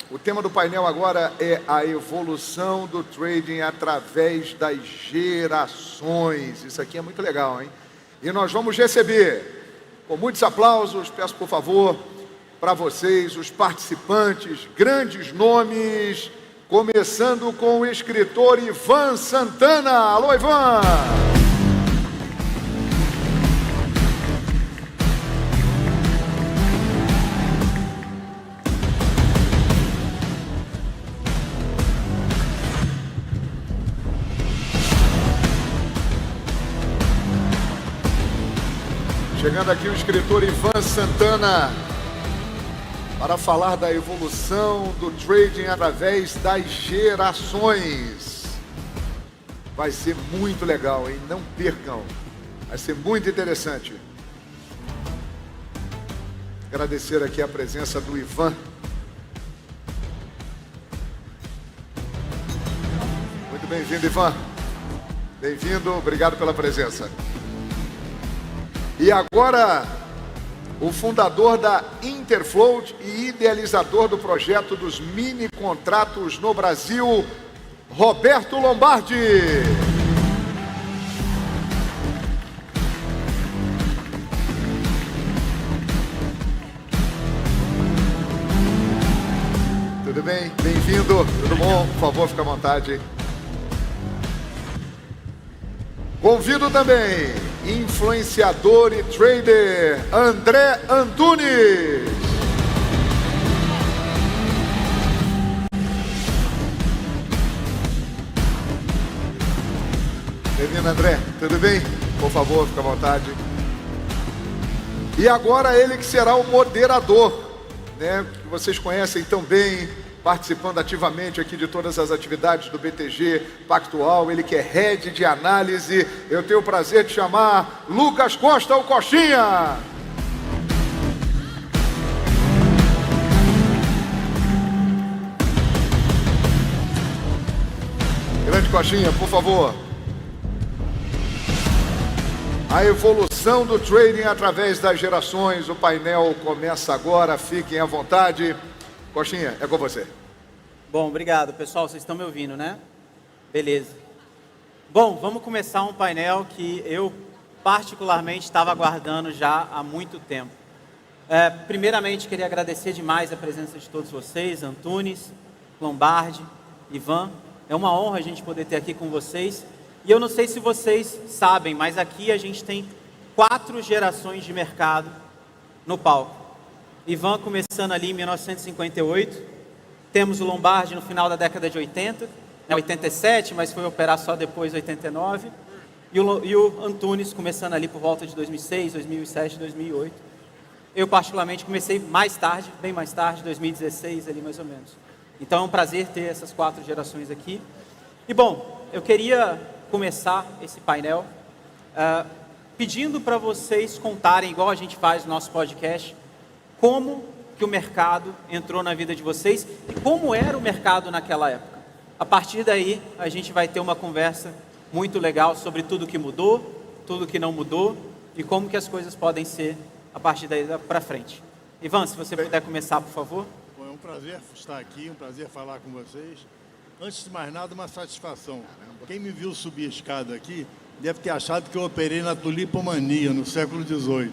O tema do painel agora é a evolução do trading através das gerações. Isso aqui é muito legal, hein? E nós vamos receber, com muitos aplausos, peço por favor, para vocês, os participantes, grandes nomes, começando com o escritor Ivan Santana. Alô, Ivan! Chegando aqui o escritor Ivan Santana para falar da evolução do trading através das gerações. Vai ser muito legal, hein? Não percam. Vai ser muito interessante. Agradecer aqui a presença do Ivan. Muito bem-vindo, Ivan. Bem-vindo, obrigado pela presença. E agora, o fundador da Interfloat e idealizador do projeto dos mini contratos no Brasil, Roberto Lombardi. Tudo bem? Bem-vindo. Tudo bom? Por favor, fique à vontade. Convido também influenciador e trader André Antunes. Bem-vindo, André. Tudo bem? Por favor, fique à vontade. E agora ele que será o moderador, né? Que vocês conhecem tão bem, participando ativamente aqui de todas as atividades do BTG Pactual, ele que é head de análise. Eu tenho o prazer de chamar Lucas Costa, o Coxinha. Grande Coxinha, por favor. A evolução do trading através das gerações. O painel começa agora, fiquem à vontade. Coxinha, é com você. Bom, obrigado, pessoal. Vocês estão me ouvindo, né? Beleza. Bom, vamos começar um painel que eu particularmente estava aguardando já há muito tempo. Primeiramente, queria agradecer demais a presença de todos vocês, Antunes, Lombardi, Ivan. É uma honra a gente poder ter aqui com vocês. E eu não sei se vocês sabem, mas aqui a gente tem 4 gerações de mercado no palco. Ivan começando ali em 1958, temos o Lombardi no final da década de 80, 87, mas foi operar só depois de 89, e o Antunes começando ali por volta de 2006, 2007, 2008. Eu particularmente comecei mais tarde, bem mais tarde, 2016 ali mais ou menos. Então é um prazer ter essas 4 gerações aqui. E bom, eu queria começar esse painel pedindo para vocês contarem, igual a gente faz no nosso podcast, como que o mercado entrou na vida de vocês e como era o mercado naquela época. A partir daí, a gente vai ter uma conversa muito legal sobre tudo que mudou, tudo que não mudou e como que as coisas podem ser a partir daí para frente. Ivan, se você puder começar, por favor. Bom, é um prazer estar aqui, um prazer falar com vocês. Antes de mais nada, uma satisfação. Quem me viu subir a escada aqui deve ter achado que eu operei na tulipomania no século XVIII,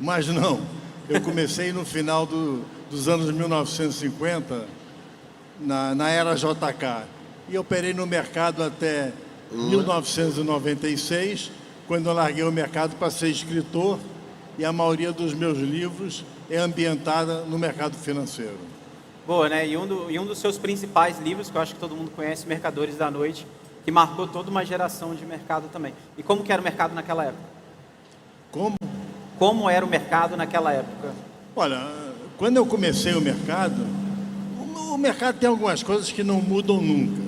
mas não. Eu comecei no final dos anos 1950, na era JK, e operei no mercado até 1996, quando eu larguei o mercado para ser escritor, e a maioria dos meus livros é ambientada no mercado financeiro. Boa, né? E um dos seus principais livros, que eu acho que todo mundo conhece, Mercadores da Noite, que marcou toda uma geração de mercado também. E como que era o mercado naquela época? Como era o mercado naquela época? Olha, quando eu comecei o mercado tem algumas coisas que não mudam nunca.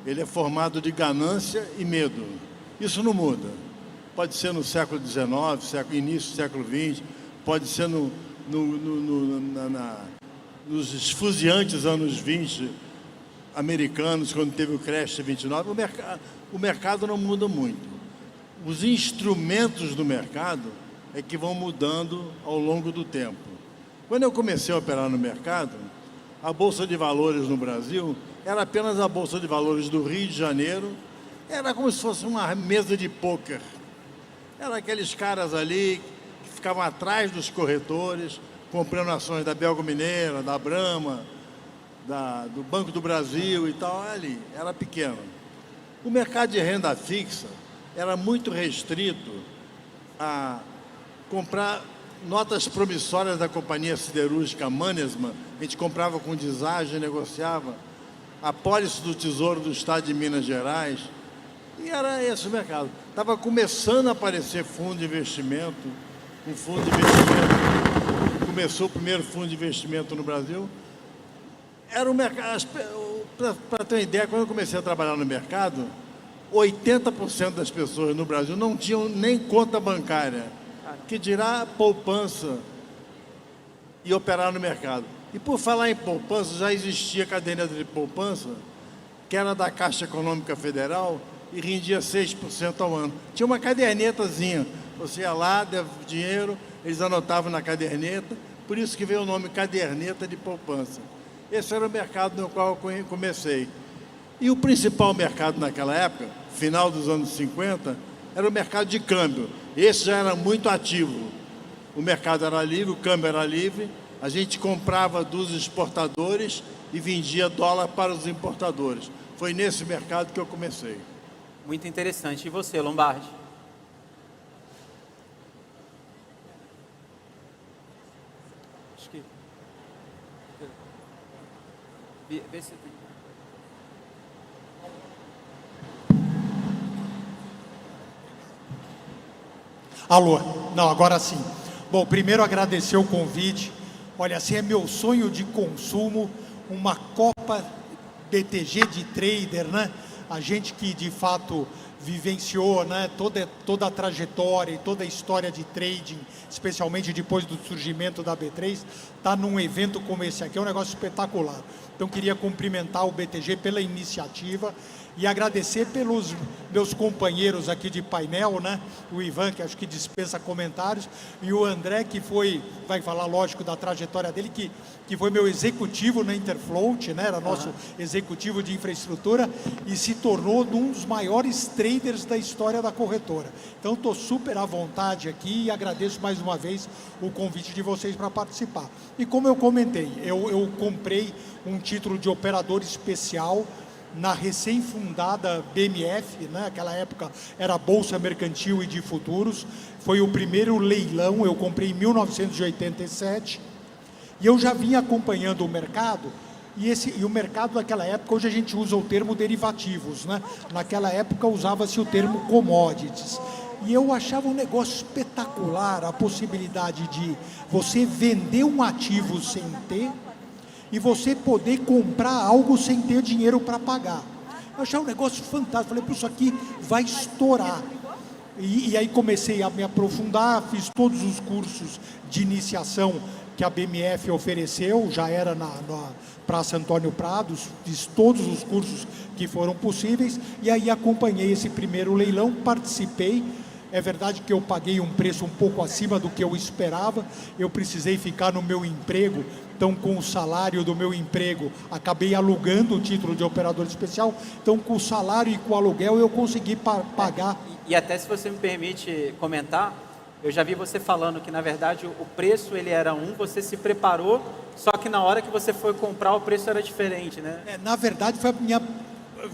Ele é formado de ganância e medo. Isso não muda. Pode ser no século XIX, início do século XX, pode ser nos esfuziantes anos 20 americanos, quando teve o crash de 29. O mercado não muda muito. Os instrumentos do mercado é que vão mudando ao longo do tempo. Quando eu comecei a operar no mercado, a Bolsa de Valores no Brasil era apenas a Bolsa de Valores do Rio de Janeiro. Era como se fosse uma mesa de pôquer. Eram aqueles caras ali que ficavam atrás dos corretores, comprando ações da Belga Mineira, da Brahma, do Banco do Brasil e tal. Ali, era pequeno. O mercado de renda fixa era muito restrito a comprar notas promissórias da companhia siderúrgica Mannesmann. A gente comprava com desagem, negociava apólice do Tesouro do Estado de Minas Gerais. E era esse o mercado. Estava começando a aparecer fundo de investimento. Um fundo de investimento. Começou o primeiro fundo de investimento no Brasil. Era um mercado. Para ter uma ideia, quando eu comecei a trabalhar no mercado, 80% das pessoas no Brasil não tinham nem conta bancária, que dirá poupança e operar no mercado. E por falar em poupança, já existia caderneta de poupança, que era da Caixa Econômica Federal e rendia 6% ao ano. Tinha uma cadernetazinha, você ia lá, dava dinheiro, eles anotavam na caderneta, por isso que veio o nome caderneta de poupança. Esse era o mercado no qual eu comecei. E o principal mercado naquela época, final dos anos 50, era o mercado de câmbio. Esse já era muito ativo. O mercado era livre, o câmbio era livre, a gente comprava dos exportadores e vendia dólar para os importadores. Foi nesse mercado que eu comecei. Muito interessante. E você, Lombardi? Acho que... Vê se tem... Alô? Não, agora sim. Bom, primeiro agradecer o convite. Olha, assim é meu sonho de consumo, uma Copa BTG de trader, né? A gente que de fato vivenciou, né, toda a trajetória e toda a história de trading, especialmente depois do surgimento da B3, está num evento como esse aqui, é um negócio espetacular. Então queria cumprimentar o BTG pela iniciativa e agradecer pelos meus companheiros aqui de painel, né? O Ivan, que acho que dispensa comentários, e o André, que vai falar, lógico, da trajetória dele, que foi meu executivo na Interfloat, né? Era nosso executivo de infraestrutura e se tornou um dos maiores traders da história da corretora. Então, estou super à vontade aqui e agradeço mais uma vez o convite de vocês para participar. E como eu comentei, eu comprei um título de operador especial na recém-fundada BMF, né? Naquela época era Bolsa Mercantil e de Futuros, foi o primeiro leilão, eu comprei em 1987, e eu já vinha acompanhando o mercado, e o mercado naquela época, hoje a gente usa o termo derivativos, né? Naquela época usava-se o termo commodities, e eu achava um negócio espetacular, a possibilidade de você vender um ativo sem ter, e você poder comprar algo sem ter dinheiro para pagar. Eu achei um negócio fantástico, falei, isso aqui vai estourar. E aí comecei a me aprofundar, fiz todos os cursos de iniciação que a BMF ofereceu, já era na Praça Antônio Prados, fiz todos os cursos que foram possíveis, e aí acompanhei esse primeiro leilão, participei. É verdade que eu paguei um preço um pouco acima do que eu esperava, eu precisei ficar no meu emprego, então com o salário do meu emprego, acabei alugando o título de operador especial, então com o salário e com o aluguel eu consegui pagar. E até se você me permite comentar, eu já vi você falando que na verdade o preço ele era você se preparou, só que na hora que você foi comprar o preço era diferente, né? Na verdade foi a minha...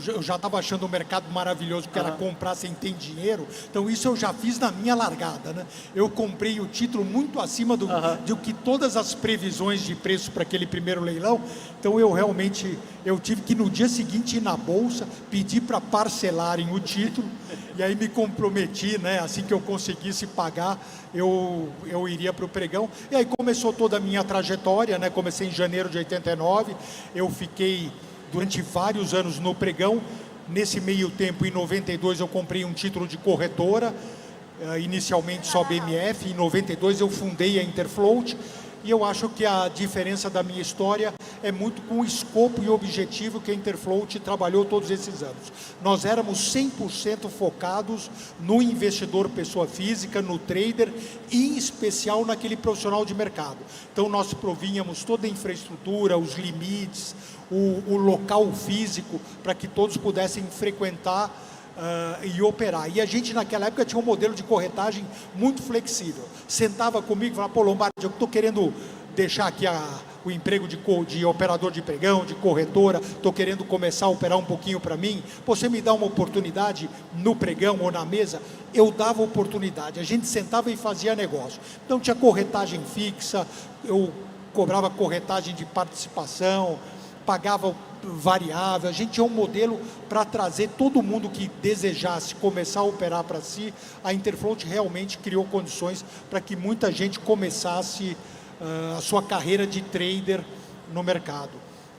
Eu já estava achando o mercado maravilhoso, que era comprar sem ter dinheiro. Então, isso eu já fiz na minha largada, né? Eu comprei o título muito acima do que todas as previsões de preço para aquele primeiro leilão. Então, eu tive que no dia seguinte ir na bolsa, pedir para parcelarem o título. E aí me comprometi, né? Assim que eu conseguisse pagar, eu iria para o pregão. E aí começou toda a minha trajetória, né? Comecei em janeiro de 89, eu fiquei durante vários anos no pregão. Nesse meio tempo, em 92, eu comprei um título de corretora, inicialmente só BMF. Em 92 eu fundei a Interfloat, e eu acho que a diferença da minha história é muito com o escopo e objetivo que a Interfloat trabalhou todos esses anos. Nós éramos 100% focados no investidor pessoa física, no trader, e em especial naquele profissional de mercado. Então nós provínhamos toda a infraestrutura, os limites, o local físico, para que todos pudessem frequentar e operar. E a gente naquela época tinha um modelo de corretagem muito flexível. Sentava comigo e falava, pô, Lombardi, eu estou querendo deixar aqui o emprego de operador de pregão, de corretora, estou querendo começar a operar um pouquinho para mim, você me dá uma oportunidade no pregão ou na mesa? Eu dava oportunidade, a gente sentava e fazia negócio. Então tinha corretagem fixa, eu cobrava corretagem de participação, pagava variável, a gente tinha um modelo para trazer todo mundo que desejasse começar a operar para si. A Interfloat realmente criou condições para que muita gente começasse a sua carreira de trader no mercado.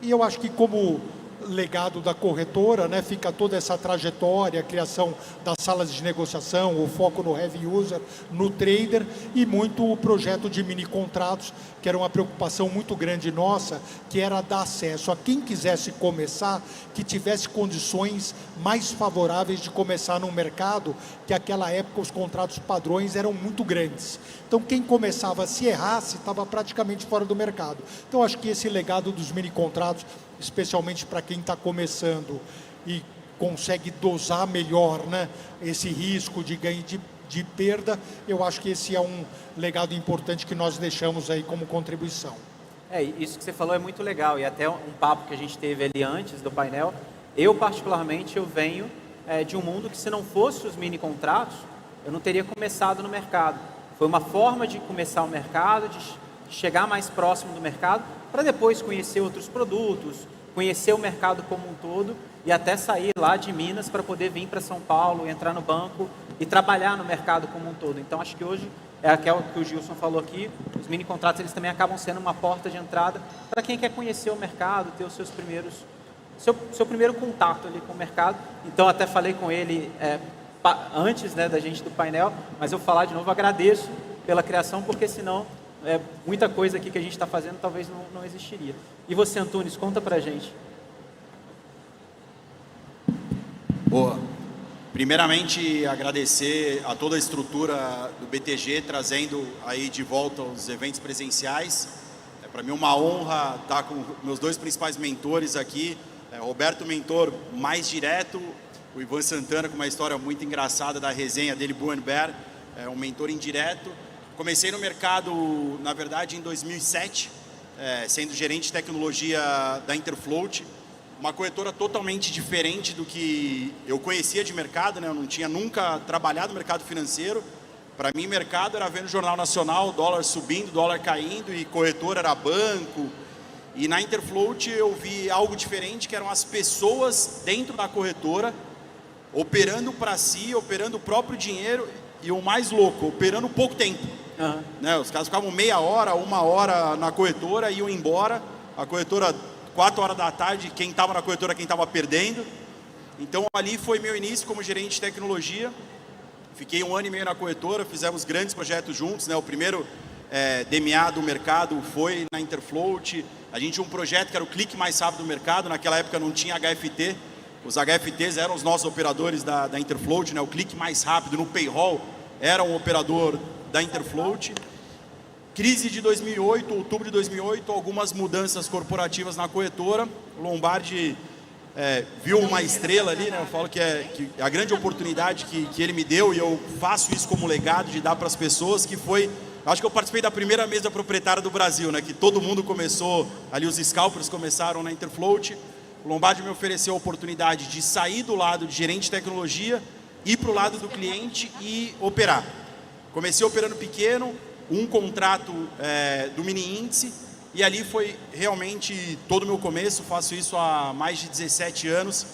E eu acho que como legado da corretora, né, fica toda essa trajetória, a criação das salas de negociação, o foco no heavy user, no trader, e muito o projeto de mini contratos, que era uma preocupação muito grande nossa, que era dar acesso a quem quisesse começar, que tivesse condições mais favoráveis de começar no mercado, que naquela época os contratos padrões eram muito grandes. Então quem começava, se errasse, estava praticamente fora do mercado. Então acho que esse legado dos mini contratos, especialmente para quem está começando e consegue dosar melhor, né, esse risco de ganho de perda, eu acho que esse é um legado importante que nós deixamos aí como contribuição. Isso que você falou é muito legal, e até um papo que a gente teve ali antes do painel, eu particularmente, eu venho de um mundo que, se não fosse os mini contratos, eu não teria começado no mercado. Foi uma forma de começar o mercado, de chegar mais próximo do mercado, para depois conhecer outros produtos, conhecer o mercado como um todo, e até sair lá de Minas para poder vir para São Paulo, entrar no banco e trabalhar no mercado como um todo. Então acho que hoje é aquilo que o Gilson falou aqui, os mini contratos eles também acabam sendo uma porta de entrada para quem quer conhecer o mercado, ter os seus primeiros, seu primeiro contato ali com o mercado. Então até falei com ele antes, né, da gente do painel, mas eu falar de novo, agradeço pela criação, porque senão muita coisa aqui que a gente está fazendo talvez não existiria. E você, Antunes, conta pra gente. Boa. Primeiramente, agradecer a toda a estrutura do BTG, trazendo aí de volta os eventos presenciais. É para mim uma honra estar com meus dois principais mentores aqui, Roberto, mentor mais direto, o Ivan Santana, com uma história muito engraçada da resenha dele, Bull and Bear, um mentor indireto. Comecei no mercado, na verdade, em 2007, sendo gerente de tecnologia da Interfloat, uma corretora totalmente diferente do que eu conhecia de mercado, né? Eu não tinha nunca trabalhado no mercado financeiro. Para mim, mercado era vendo Jornal Nacional, dólar subindo, dólar caindo, e corretora era banco. E na Interfloat eu vi algo diferente, que eram as pessoas dentro da corretora, operando para si, operando o próprio dinheiro, e o mais louco, operando pouco tempo. Uhum. Né? Os caras ficavam meia hora, uma hora na corretora, iam embora, a corretora 4 horas da tarde, quem estava na corretora, quem estava perdendo. Então ali foi meu início como gerente de tecnologia. Fiquei 1 ano e meio na corretora, fizemos grandes projetos juntos, né? O primeiro DMA do mercado foi na Interfloat. A gente tinha um projeto que era o clique mais rápido do mercado, naquela época não tinha HFT. Os HFTs eram os nossos operadores da Interfloat, né? O clique mais rápido no payroll era um operador da Interfloat. Crise de 2008, outubro de 2008, algumas mudanças corporativas na corretora. O Lombardi viu uma estrela ali, né? Eu falo que a grande oportunidade que ele me deu, e eu faço isso como legado de dar para as pessoas, que foi, acho que eu participei da primeira mesa proprietária do Brasil, né? Que todo mundo começou, ali os scalpers começaram na Interfloat. O Lombardi me ofereceu a oportunidade de sair do lado de gerente de tecnologia, ir para o lado do cliente e operar. Comecei operando pequeno, um contrato do mini índice, e ali foi realmente todo o meu começo. Faço isso há mais de 17 anos,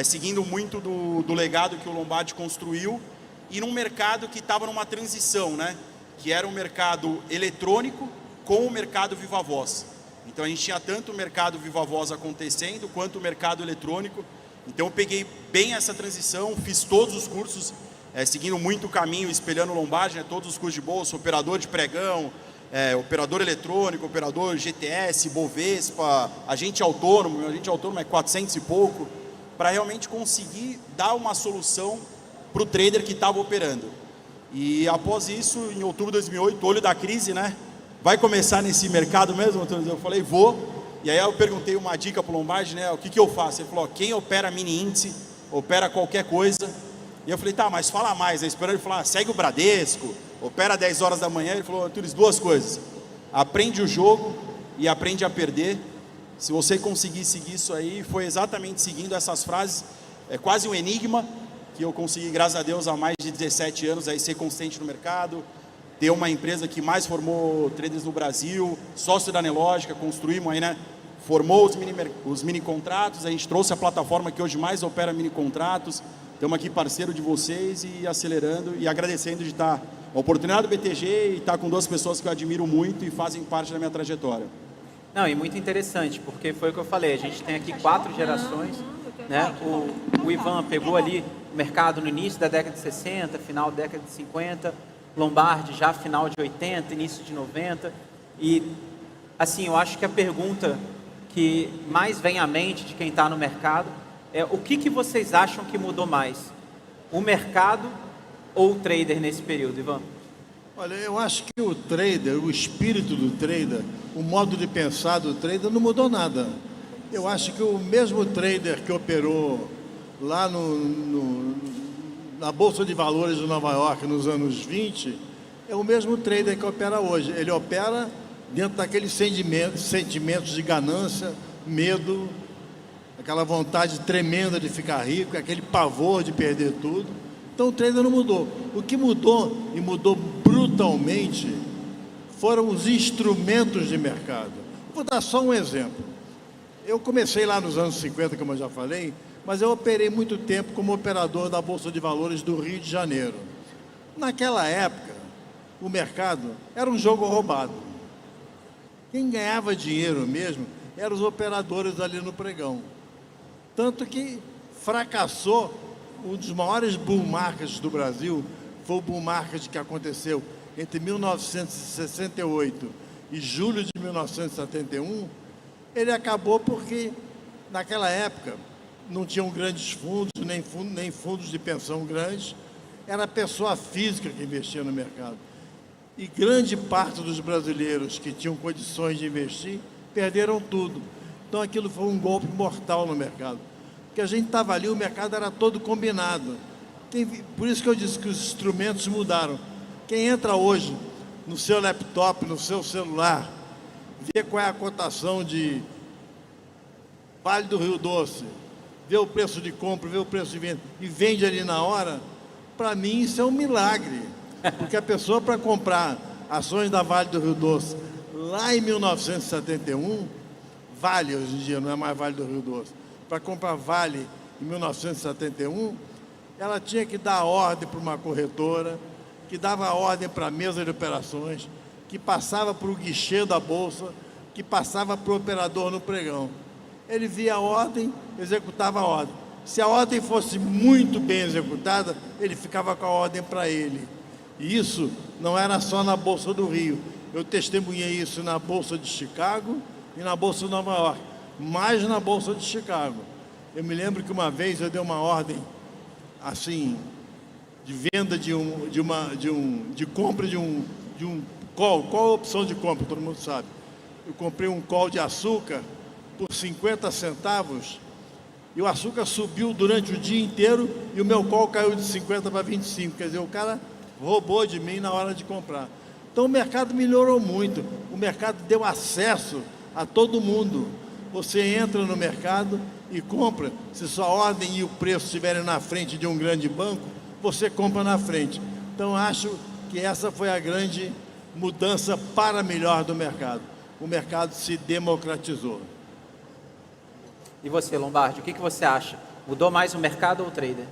seguindo muito do legado que o Lombardi construiu, e num mercado que estava numa transição, né? Que era um mercado eletrônico com o mercado viva voz. Então a gente tinha tanto o mercado viva voz acontecendo, quanto o mercado eletrônico. Então eu peguei bem essa transição, fiz todos os cursos, seguindo muito o caminho, espelhando o Lombardi, né? Todos os cursos de bolsa, operador de pregão, operador eletrônico, operador GTS, Bovespa, agente autônomo é 400 e pouco, para realmente conseguir dar uma solução para o trader que estava operando. E após isso, em outubro de 2008, olho da crise, né? Vai começar nesse mercado mesmo? Eu falei, vou. E aí eu perguntei uma dica para o Lombardi, né? O que eu faço? Ele falou, quem opera mini índice, opera qualquer coisa. E eu falei, tá, mas fala mais. Aí esperando ele falar, segue o Bradesco, opera 10 horas da manhã. Ele falou, Antunes, duas coisas. Aprende o jogo e aprende a perder. Se você conseguir seguir isso aí, foi exatamente seguindo essas frases, é quase um enigma, que eu consegui, graças a Deus, há mais de 17 anos, aí, ser consistente no mercado, ter uma empresa que mais formou traders no Brasil, sócio da Nelógica, construímos aí, né? Formou os mini contratos, a gente trouxe a plataforma que hoje mais opera mini contratos, estamos aqui parceiro de vocês e acelerando e agradecendo de estar a oportunidade do BTG e estar com duas pessoas que eu admiro muito e fazem parte da minha trajetória. Não, e muito interessante, porque foi o que eu falei, a gente tem aqui 4 gerações, né? O Ivan pegou ali o mercado no início da década de 60, final da década de 50, Lombardi já final de 80, início de 90, e assim, eu acho que a pergunta que mais vem à mente de quem está no mercado é o que vocês acham que mudou mais? O mercado ou o trader nesse período, Ivan? Olha, eu acho que o trader, o espírito do trader, o modo de pensar do trader não mudou nada. Eu acho que o mesmo trader que operou lá na Bolsa de Valores de Nova York nos anos 20, é o mesmo trader que opera hoje. Ele opera dentro daqueles sentimentos de ganância, medo, aquela vontade tremenda de ficar rico, aquele pavor de perder tudo. Então o trader não mudou. O que mudou, e mudou brutalmente, foram os instrumentos de mercado. Vou dar só um exemplo. Eu comecei lá nos anos 50, como eu já falei, mas eu operei muito tempo como operador da Bolsa de Valores do Rio de Janeiro. Naquela época, o mercado era um jogo roubado. Quem ganhava dinheiro mesmo eram os operadores ali no pregão. Tanto que fracassou. Um dos maiores bull markets do Brasil foi o bull market que aconteceu entre 1968 e julho de 1971. Ele acabou porque, naquela época, não tinham grandes fundos, nem fundos de pensão grandes, era a pessoa física que investia no mercado. E grande parte dos brasileiros que tinham condições de investir, perderam tudo. Então aquilo foi um golpe mortal no mercado. Porque a gente estava ali, o mercado era todo combinado. Por isso que eu disse que os instrumentos mudaram. Quem entra hoje no seu laptop, no seu celular, vê qual é a cotação de Vale do Rio Doce, vê o preço de compra, vê o preço de venda e vende ali na hora, para mim isso é um milagre. Porque a pessoa, para comprar ações da Vale do Rio Doce lá em 1971, Vale hoje em dia, não é mais Vale do Rio Doce, para comprar Vale em 1971, ela tinha que dar a ordem para uma corretora, que dava a ordem para a mesa de operações, que passava para o guichê da Bolsa, que passava para o operador no pregão. Ele via a ordem, executava a ordem. Se a ordem fosse muito bem executada, ele ficava com a ordem para ele. E isso não era só na Bolsa do Rio. Eu testemunhei isso na Bolsa de Chicago e na Bolsa de Nova York, mais na Bolsa de Chicago. Eu me lembro que uma vez eu dei uma ordem, assim, de venda de compra de um call. Qual a opção de compra? Todo mundo sabe. Eu comprei um call de açúcar por 50 centavos e o açúcar subiu durante o dia inteiro e o meu call caiu de 50 para 25. Quer dizer, o cara roubou de mim na hora de comprar. Então o mercado melhorou muito. O mercado deu acesso a todo mundo. Você entra no mercado e compra. Se sua ordem e o preço estiverem na frente de um grande banco, você compra na frente. Então acho que essa foi a grande mudança para melhor do mercado. O mercado se democratizou. E você, Lombardi, o que você acha? Mudou mais o mercado ou o trader?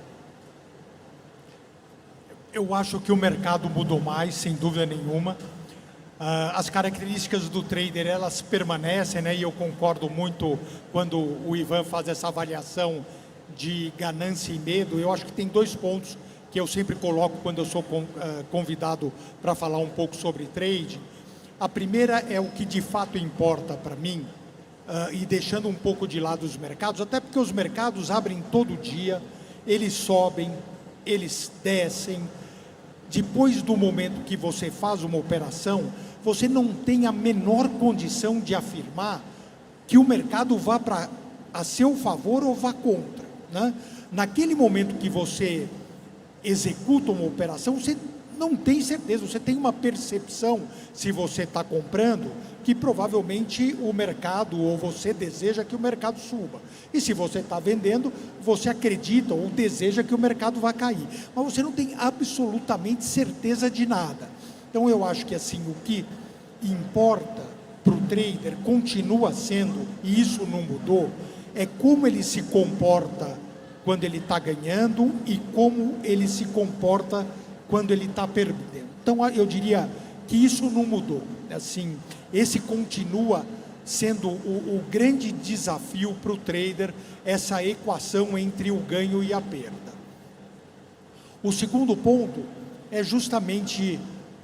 Eu acho que o mercado mudou mais, sem dúvida nenhuma. As características do trader, elas permanecem, né? E eu concordo muito quando o Ivan faz essa avaliação de ganância e medo. Eu acho que tem 2 pontos que eu sempre coloco quando eu sou convidado para falar um pouco sobre trade. A primeira é o que de fato importa para mim, e deixando um pouco de lado os mercados, até porque os mercados abrem todo dia, eles sobem, eles descem. Depois do momento que você faz uma operação, você não tem a menor condição de afirmar que o mercado vá a seu favor ou vá contra, né? Naquele momento que você executa uma operação, você não tem certeza, você tem uma percepção, se você está comprando, que provavelmente o mercado, ou você deseja que o mercado suba. E se você está vendendo, você acredita ou deseja que o mercado vai cair. Mas você não tem absolutamente certeza de nada. Então eu acho que assim, o que importa para o trader continua sendo, e isso não mudou, é como ele se comporta quando ele está ganhando e como ele se comporta quando ele está perdendo. Então eu diria que isso não mudou. Assim, esse continua sendo o grande desafio para o trader, essa equação entre o ganho e a perda. O segundo ponto é justamente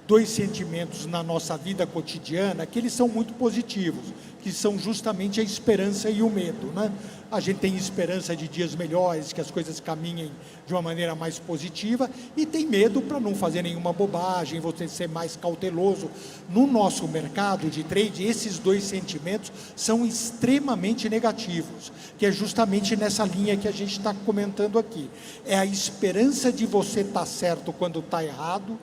dois sentimentos na nossa vida cotidiana que eles são muito positivos, que são justamente a esperança e o medo, né? A gente tem esperança de dias melhores, que as coisas caminhem de uma maneira mais positiva, e tem medo para não fazer nenhuma bobagem, você ser mais cauteloso. No nosso mercado de trade, esses dois sentimentos são extremamente negativos, que é justamente nessa linha que a gente está comentando aqui. É a esperança de você estar certo quando está errado,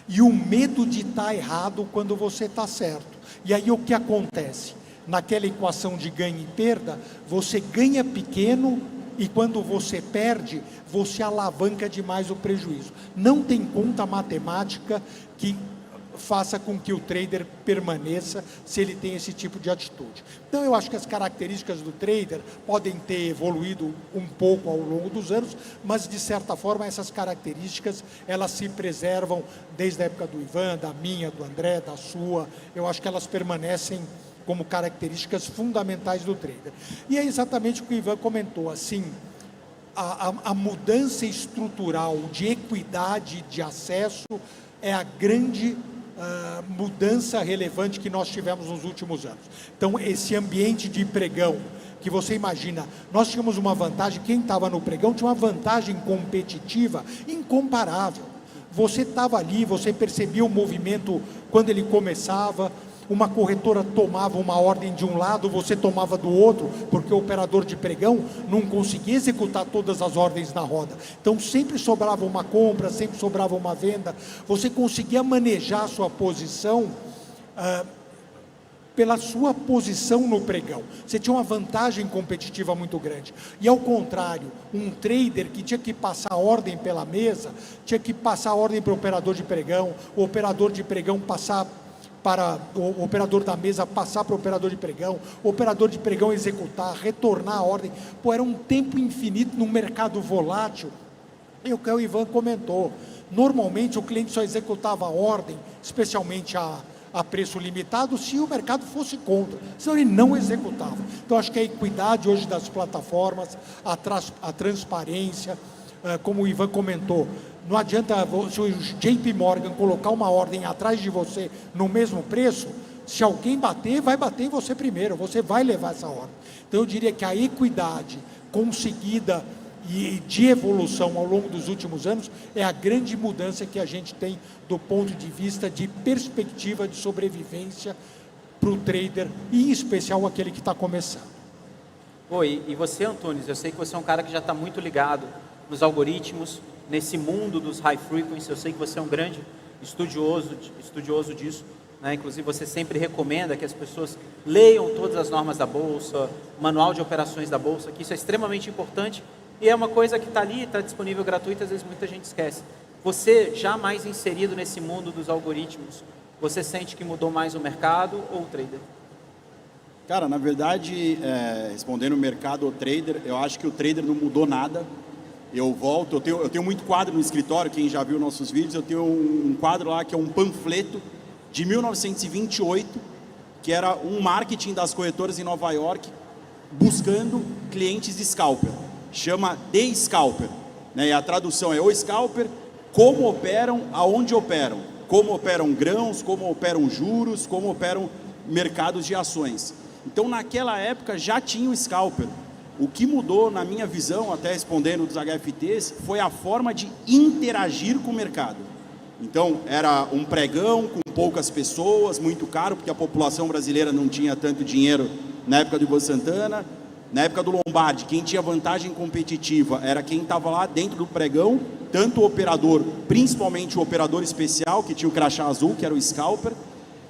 e o medo de estar errado quando você está certo. E aí o que acontece? Naquela equação de ganho e perda, você ganha pequeno e quando você perde, você alavanca demais o prejuízo. Não tem conta matemática que faça com que o trader permaneça se ele tem esse tipo de atitude. Então eu acho que as características do trader podem ter evoluído um pouco ao longo dos anos, mas de certa forma essas características elas se preservam desde a época do Ivan, da minha, do André, da sua. Eu acho que elas permanecem como características fundamentais do trader. E é exatamente o que o Ivan comentou, assim, a mudança estrutural de equidade de acesso é a grande mudança relevante que nós tivemos nos últimos anos. Então, esse ambiente de pregão, que você imagina, nós tínhamos uma vantagem, quem estava no pregão tinha uma vantagem competitiva incomparável. Você estava ali, você percebia o movimento quando ele começava, uma corretora tomava uma ordem de um lado, você tomava do outro, porque o operador de pregão não conseguia executar todas as ordens na roda. Então sempre sobrava uma compra, sempre sobrava uma venda, você conseguia manejar a sua posição pela sua posição no pregão. Você tinha uma vantagem competitiva muito grande. E ao contrário, um trader que tinha que passar a ordem pela mesa, tinha que passar a ordem para o operador de pregão, o operador de pregão passar para o operador da mesa, passar para o operador de pregão, o operador de pregão executar, retornar a ordem. Era um tempo infinito num mercado volátil. E o que o Ivan comentou, normalmente o cliente só executava a ordem, especialmente a preço limitado, se o mercado fosse contra, senão ele não executava. Então acho que a equidade hoje das plataformas, a transparência, como o Ivan comentou, não adianta se o JP Morgan colocar uma ordem atrás de você no mesmo preço, se alguém bater, vai bater em você primeiro, você vai levar essa ordem. Então eu diria que a equidade conseguida e de evolução ao longo dos últimos anos é a grande mudança que a gente tem do ponto de vista de perspectiva de sobrevivência para o trader, e em especial aquele que está começando. Oi, e você, Antunes, eu sei que você é um cara que já está muito ligado nos algoritmos, nesse mundo dos high frequency, eu sei que você é um grande estudioso disso, né? Inclusive você sempre recomenda que as pessoas leiam todas as normas da Bolsa, manual de operações da Bolsa, que isso é extremamente importante e é uma coisa que está ali, está disponível gratuita, às vezes muita gente esquece. Você já mais inserido nesse mundo dos algoritmos, você sente que mudou mais o mercado ou o trader? Cara, na verdade, respondendo o mercado ou trader, eu acho que o trader não mudou nada. Eu tenho muito quadro no escritório, quem já viu nossos vídeos, eu tenho um quadro lá que é um panfleto de 1928, que era um marketing das corretoras em Nova York, buscando clientes de scalper. Chama The Scalper, né? E a tradução é o scalper, como operam, aonde operam. como operam grãos, como operam juros, como operam mercados de ações. Então, naquela época, já tinha o scalper. O que mudou, na minha visão, até respondendo dos HFTs, foi a forma de interagir com o mercado. Então, era um pregão com poucas pessoas, muito caro, porque a população brasileira não tinha tanto dinheiro na época do Ivan Santana. Na época do Lombardi, quem tinha vantagem competitiva era quem estava lá dentro do pregão, tanto o operador, principalmente o operador especial, que tinha o crachá azul, que era o scalper.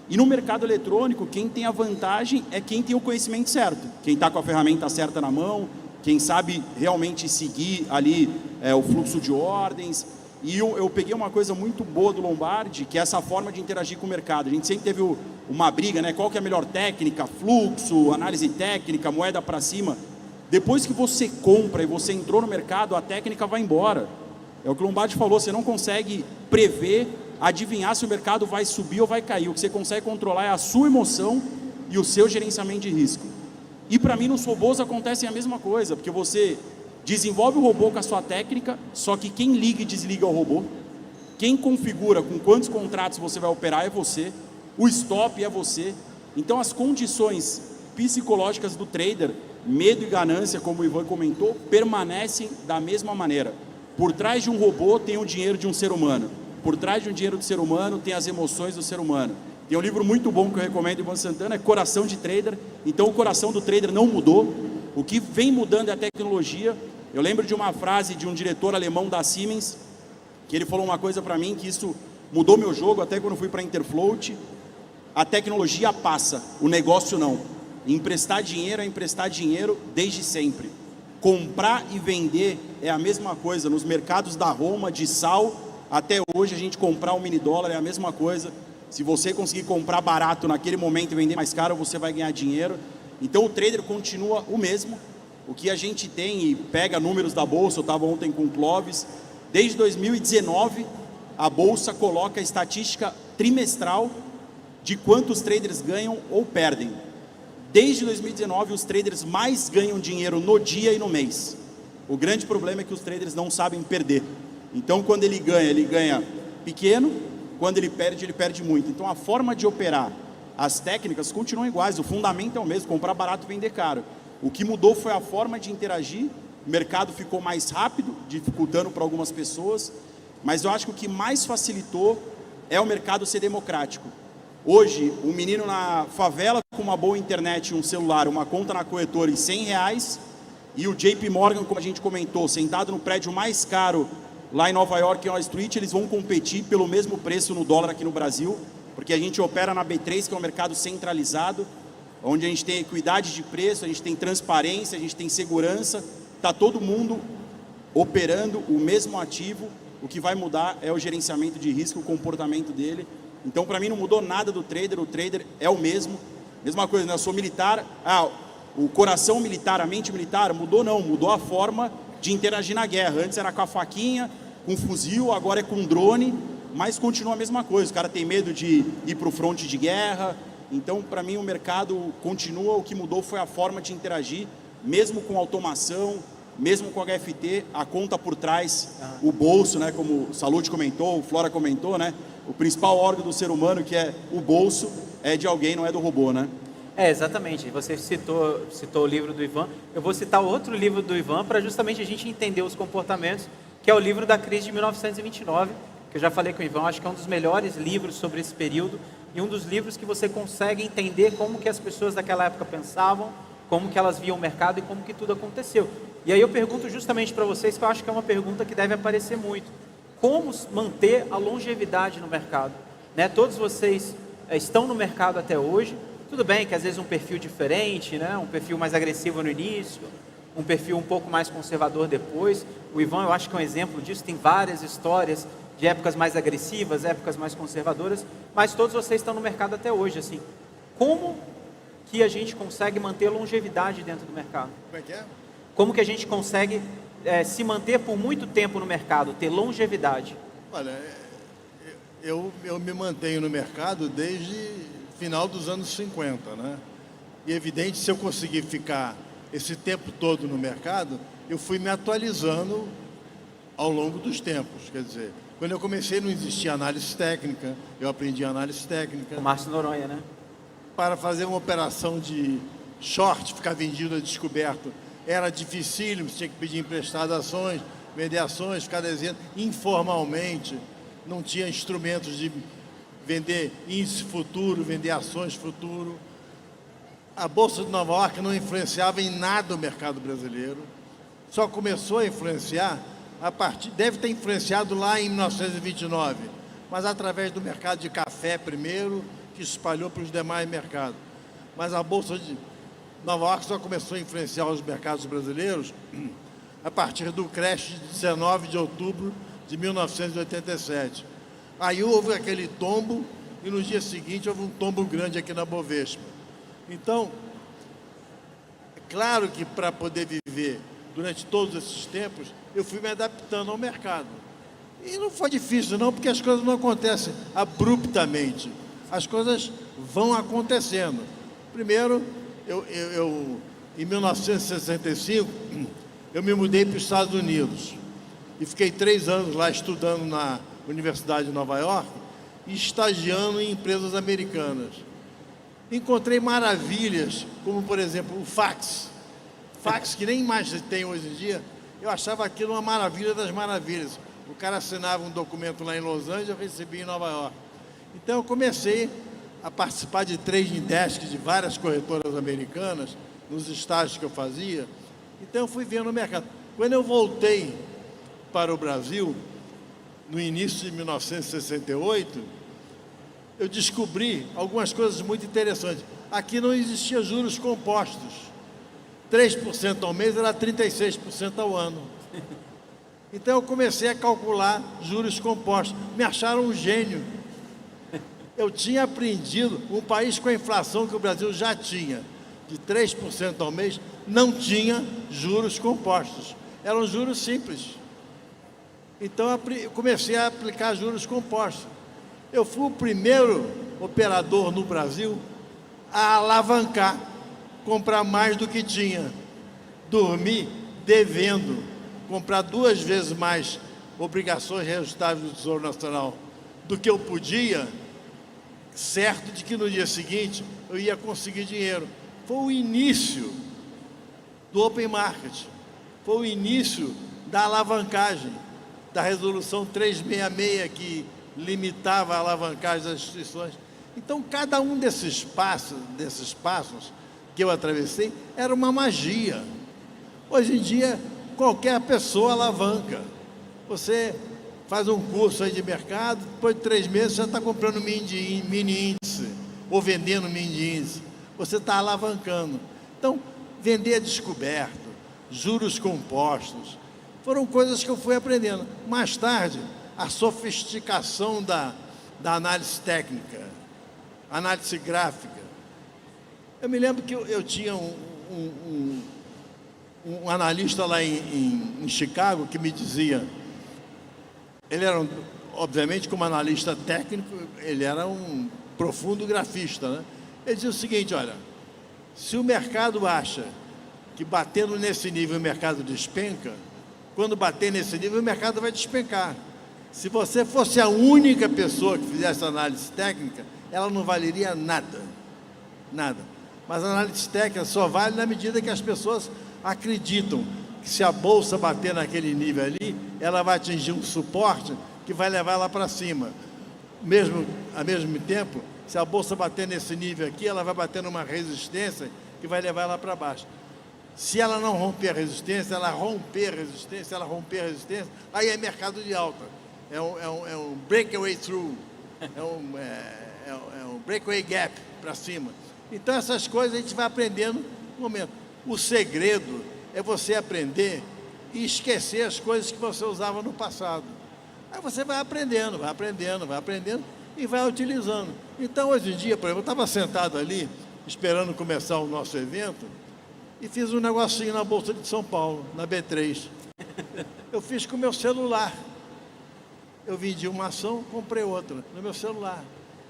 E no mercado eletrônico, quem tem a vantagem é quem tem o conhecimento certo, quem está com a ferramenta certa na mão, quem sabe realmente seguir ali o fluxo de ordens. E eu peguei uma coisa muito boa do Lombardi, que é essa forma de interagir com o mercado. A gente sempre teve uma briga, né? Qual que é a melhor técnica, fluxo, análise técnica, moeda para cima. Depois que você compra e você entrou no mercado, a técnica vai embora. É o que o Lombardi falou, você não consegue prever, adivinhar se o mercado vai subir ou vai cair. O que você consegue controlar é a sua emoção e o seu gerenciamento de risco. E para mim nos robôs acontece a mesma coisa, porque você desenvolve o robô com a sua técnica, só que quem liga e desliga o robô, quem configura com quantos contratos você vai operar é você, o stop é você. Então as condições psicológicas do trader, medo e ganância, como o Ivan comentou, permanecem da mesma maneira. Por trás de um robô tem o dinheiro de um ser humano, por trás de um dinheiro do ser humano tem as emoções do ser humano. Tem um livro muito bom que eu recomendo do Ivan Santana, é Coração de Trader. Então o coração do trader não mudou, o que vem mudando é a tecnologia. Eu lembro de uma frase de um diretor alemão da Siemens, que ele falou uma coisa para mim, que isso mudou meu jogo, até quando eu fui para a Interfloat. A tecnologia passa, o negócio não. Emprestar dinheiro é emprestar dinheiro desde sempre. Comprar e vender é a mesma coisa. Nos mercados da Roma, de sal, até hoje a gente comprar um mini dólar é a mesma coisa. Se você conseguir comprar barato naquele momento e vender mais caro, você vai ganhar dinheiro. Então o trader continua o mesmo. O que a gente tem, e pega números da Bolsa, eu estava ontem com o Clóvis, desde 2019, a Bolsa coloca a estatística trimestral de quantos traders ganham ou perdem. Desde 2019, os traders mais ganham dinheiro no dia e no mês. O grande problema é que os traders não sabem perder. Então, quando ele ganha pequeno, quando ele perde muito. Então, a forma de operar, as técnicas continuam iguais, o fundamento é o mesmo, comprar barato e vender caro. O que mudou foi a forma de interagir, o mercado ficou mais rápido, dificultando para algumas pessoas, mas eu acho que o que mais facilitou é o mercado ser democrático. Hoje, um menino na favela com uma boa internet, um celular, uma conta na corretora em R$100, e o JP Morgan, como a gente comentou, sentado no prédio mais caro lá em Nova York, em Wall Street, eles vão competir pelo mesmo preço no dólar aqui no Brasil, porque a gente opera na B3, que é um mercado centralizado, onde a gente tem equidade de preço, a gente tem transparência, a gente tem segurança, está todo mundo operando o mesmo ativo. O que vai mudar é o gerenciamento de risco, o comportamento dele. Então, para mim, não mudou nada do trader, o trader é o mesmo. Mesma coisa, né? Eu sou militar, o coração militar, a mente militar, mudou não, mudou a forma de interagir na guerra. Antes era com a faquinha, com fuzil, agora é com drone, mas continua a mesma coisa. O cara tem medo de ir para o fronte de guerra. Então, para mim, o mercado continua, o que mudou foi a forma de interagir, mesmo com automação, mesmo com HFT, a conta por trás, o bolso, né, como o Salute comentou, o Flora comentou, né, o principal órgão do ser humano, que é o bolso, é de alguém, não é do robô, né? Exatamente. Você citou o livro do Ivan. Eu vou citar outro livro do Ivan para justamente a gente entender os comportamentos, que é o livro da crise de 1929, que eu já falei com o Ivan, acho que é um dos melhores livros sobre esse período, e um dos livros que você consegue entender como que as pessoas daquela época pensavam, como que elas viam o mercado e como que tudo aconteceu. E aí eu pergunto justamente para vocês, que eu acho que é uma pergunta que deve aparecer muito. Como manter a longevidade no mercado? Né? Todos vocês estão no mercado até hoje, tudo bem que às vezes um perfil diferente, né? Um perfil mais agressivo no início, um perfil um pouco mais conservador depois. O Ivan, eu acho que é um exemplo disso, tem várias histórias de épocas mais agressivas, épocas mais conservadoras, mas todos vocês estão no mercado até hoje, assim. Como que a gente consegue manter longevidade dentro do mercado? Como é que é? Como que a gente consegue se manter por muito tempo no mercado, ter longevidade? Olha, eu me mantenho no mercado desde final dos anos 50, né? E é evidente, se eu conseguir ficar esse tempo todo no mercado, eu fui me atualizando ao longo dos tempos. Quer dizer, quando eu comecei não existia análise técnica, eu aprendi análise técnica. O Márcio Noronha, né? Para fazer uma operação de short, ficar vendido a descoberto, era dificílimo, você tinha que pedir emprestado ações, vender ações, ficar desenhando informalmente, não tinha instrumentos de vender índice futuro, vender ações futuro. A Bolsa de Nova York não influenciava em nada o mercado brasileiro, só começou a influenciar deve ter influenciado lá em 1929, mas através do mercado de café primeiro, que espalhou para os demais mercados. Mas a Bolsa de Nova York só começou a influenciar os mercados brasileiros a partir do crash de 19 de outubro de 1987. Aí houve aquele tombo e no dia seguinte houve um tombo grande aqui na Bovespa. Então, é claro que para poder viver durante todos esses tempos, eu fui me adaptando ao mercado. E não foi difícil não, porque as coisas não acontecem abruptamente. As coisas vão acontecendo. Primeiro, em 1965, eu me mudei para os Estados Unidos e fiquei 3 anos lá estudando na Universidade de Nova York e estagiando em empresas americanas. Encontrei maravilhas, como, por exemplo, o fax. Fax que nem mais tem hoje em dia, eu achava aquilo uma maravilha das maravilhas. O cara assinava um documento lá em Los Angeles, eu recebia em Nova York. Então eu comecei a participar de trading desks de várias corretoras americanas, nos estágios que eu fazia. Então eu fui vendo o mercado. Quando eu voltei para o Brasil, no início de 1968, eu descobri algumas coisas muito interessantes. Aqui não existia juros compostos. 3% ao mês era 36% ao ano. Então eu comecei a calcular juros compostos. Me acharam um gênio. Eu tinha aprendido, um país com a inflação que o Brasil já tinha, de 3% ao mês, não tinha juros compostos. Eram juros simples. Então eu comecei a aplicar juros compostos. Eu fui o primeiro operador no Brasil a alavancar, comprar mais do que tinha, dormir devendo, comprar 2 vezes mais obrigações reajustáveis do Tesouro Nacional do que eu podia, certo de que no dia seguinte eu ia conseguir dinheiro. Foi o início do Open Market, foi o início da alavancagem, da Resolução 366, que limitava a alavancagem das instituições. Então, cada um desses passos que eu atravessei era uma magia. Hoje em dia, qualquer pessoa alavanca. Você faz um curso aí de mercado, depois de 3 meses já está comprando mini índice, ou vendendo mini índice. Você está alavancando. Então, vender a descoberto, juros compostos, foram coisas que eu fui aprendendo. Mais tarde, a sofisticação da análise técnica, análise gráfica. Eu me lembro que eu tinha um analista lá em Chicago que me dizia, ele era, obviamente, como analista técnico, ele era um profundo grafista, né? Ele dizia o seguinte, olha, se o mercado acha que batendo nesse nível o mercado despenca, quando bater nesse nível o mercado vai despencar. Se você fosse a única pessoa que fizesse análise técnica, ela não valeria nada, nada. Mas a análise técnica só vale na medida que as pessoas acreditam que se a bolsa bater naquele nível ali, ela vai atingir um suporte que vai levar ela para cima. Ao mesmo tempo, se a bolsa bater nesse nível aqui, ela vai bater numa resistência que vai levar ela para baixo. Se ela não romper a resistência, ela romper a resistência, aí é mercado de alta. É um breakaway through, é um breakaway gap para cima. Então essas coisas a gente vai aprendendo no momento. O segredo é você aprender e esquecer as coisas que você usava no passado. Aí você vai aprendendo e vai utilizando. Então hoje em dia, por exemplo, eu estava sentado ali, esperando começar o nosso evento, e fiz um negocinho na Bolsa de São Paulo, na B3. Eu fiz com o meu celular. Eu vendi uma ação, comprei outra no meu celular.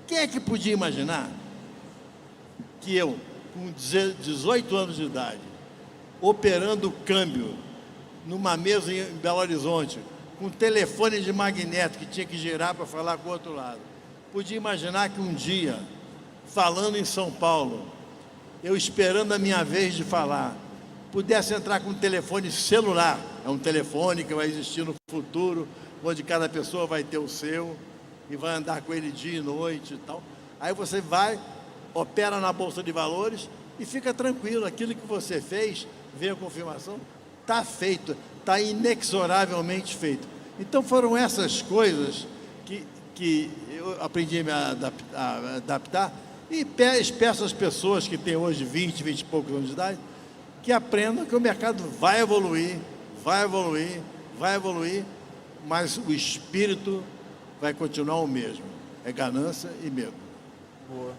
Quem é que podia imaginar que eu, com 18 anos de idade, operando câmbio numa mesa em Belo Horizonte, com telefone de magneto que tinha que girar para falar com o outro lado. Podia imaginar que um dia, falando em São Paulo, eu esperando a minha vez de falar, pudesse entrar com um telefone celular. É um telefone que vai existir no futuro, onde cada pessoa vai ter o seu e vai andar com ele dia e noite e tal. Aí você vai, opera na Bolsa de Valores e fica tranquilo, aquilo que você fez, vem a confirmação, está feito, está inexoravelmente feito. Então foram essas coisas que eu aprendi a me adaptar e peço às pessoas que têm hoje 20 e poucos anos de idade, que aprendam que o mercado vai evoluir, vai evoluir, vai evoluir, mas o espírito vai continuar o mesmo, é ganância e medo. Boa.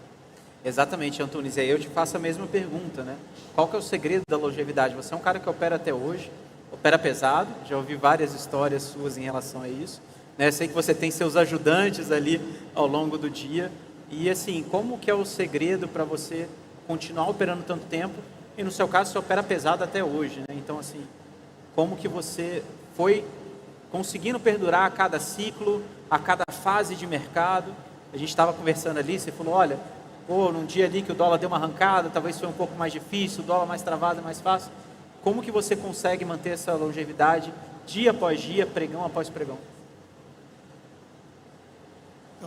Exatamente, Antunes, e aí eu te faço a mesma pergunta, né? Qual que é o segredo da longevidade? Você é um cara que opera até hoje, opera pesado, já ouvi várias histórias suas em relação a isso, né? Sei que você tem seus ajudantes ali ao longo do dia, e assim, como que é o segredo para você continuar operando tanto tempo, e no seu caso você opera pesado até hoje, né? Então assim, como que você foi conseguindo perdurar a cada ciclo, a cada fase de mercado? A gente estava conversando ali, você falou, olha, num dia ali que o dólar deu uma arrancada, talvez foi um pouco mais difícil, o dólar mais travado é mais fácil. Como que você consegue manter essa longevidade dia após dia, pregão após pregão?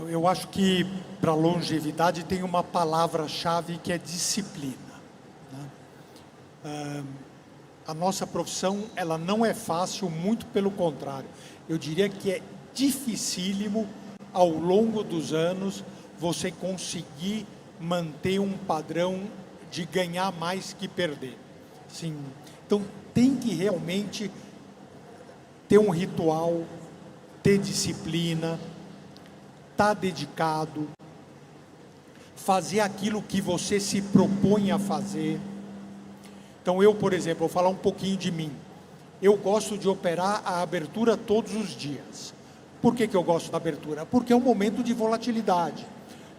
Eu acho que para longevidade tem uma palavra-chave que é disciplina, né? A nossa profissão, ela não é fácil, muito pelo contrário. Eu diria que é dificílimo, ao longo dos anos, você conseguir manter um padrão de ganhar mais que perder. Sim. Então, tem que realmente ter um ritual, ter disciplina, estar dedicado, fazer aquilo que você se propõe a fazer. Então eu, por exemplo, vou falar um pouquinho de mim. Eu gosto de operar a abertura todos os dias. Por que eu gosto da abertura? Porque é um momento de volatilidade,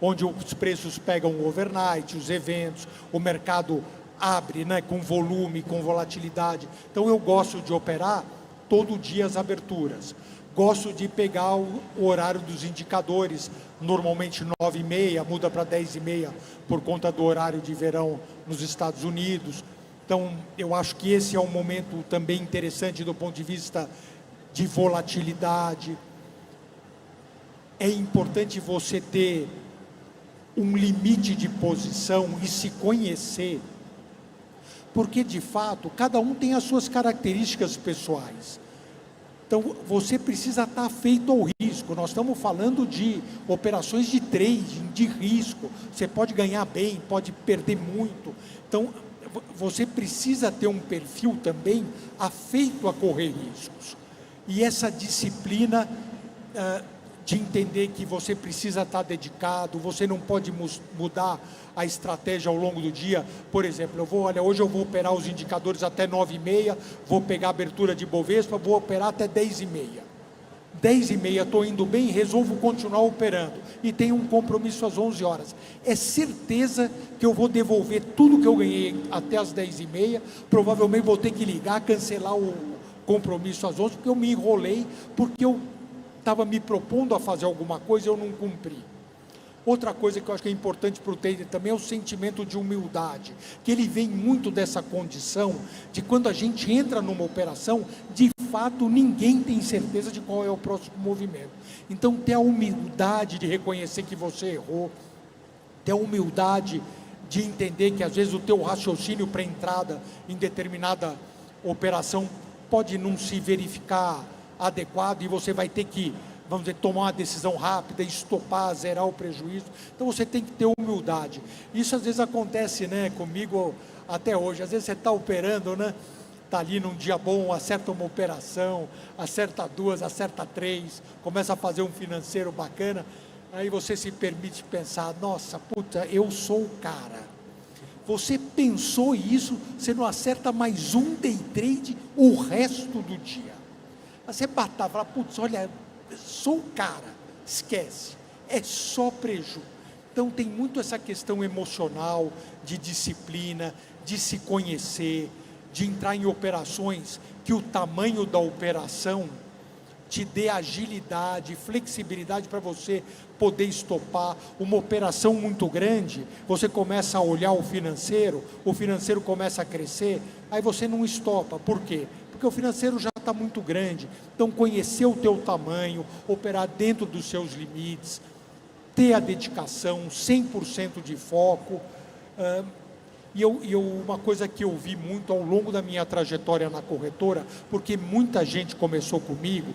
onde os preços pegam o overnight, os eventos, o mercado abre, né, com volume, com volatilidade. Então eu gosto de operar todo dia as aberturas. Gosto de pegar o horário dos indicadores, normalmente 9h30, muda para 10h30 por conta do horário de verão nos Estados Unidos. Então, eu acho que esse é um momento também interessante do ponto de vista de volatilidade. É importante você ter um limite de posição e se conhecer, porque, de fato, cada um tem as suas características pessoais. Então, você precisa estar afeito ao risco. Nós estamos falando de operações de trading, de risco. Você pode ganhar bem, pode perder muito. Então, você precisa ter um perfil também afeito a correr riscos. E essa disciplina de entender que você precisa estar dedicado, você não pode mudar a estratégia ao longo do dia. Por exemplo, hoje eu vou operar os indicadores até 9h30, vou pegar a abertura de Bovespa, vou operar até 10h30. 10h30, estou indo bem, resolvo continuar operando e tenho um compromisso às 11 horas. É certeza que eu vou devolver tudo que eu ganhei até as 10h30, provavelmente vou ter que ligar, cancelar o compromisso às 11, porque eu me enrolei, porque eu estava me propondo a fazer alguma coisa e eu não cumpri. Outra coisa que eu acho que é importante para o trader também é o sentimento de humildade, que ele vem muito dessa condição de quando a gente entra numa operação, de fato ninguém tem certeza de qual é o próximo movimento. Então ter a humildade de reconhecer que você errou, ter a humildade de entender que às vezes o teu raciocínio para entrada em determinada operação pode não se verificar adequado e você vai ter que, vamos dizer, tomar uma decisão rápida, estopar, zerar o prejuízo. Então você tem que ter humildade. Isso às vezes acontece, né, comigo até hoje. Às vezes você está operando, né, está ali num dia bom, acerta uma operação, acerta duas, acerta três, começa a fazer um financeiro bacana, aí você se permite pensar, nossa, puta, eu sou o cara. Você pensou isso, você não acerta mais um day trade o resto do dia. Você batava, fala, putz, olha, sou o cara, esquece, é só prejuízo. Então tem muito essa questão emocional, de disciplina, de se conhecer, de entrar em operações que o tamanho da operação te dê agilidade, flexibilidade para você poder estopar. Uma operação muito grande, você começa a olhar o financeiro começa a crescer, aí você não estopa. Por quê? Porque o financeiro já está muito grande. Então, conhecer o teu tamanho, operar dentro dos seus limites, ter a dedicação, 100% de foco. Uma coisa que eu vi muito ao longo da minha trajetória na corretora, porque muita gente começou comigo,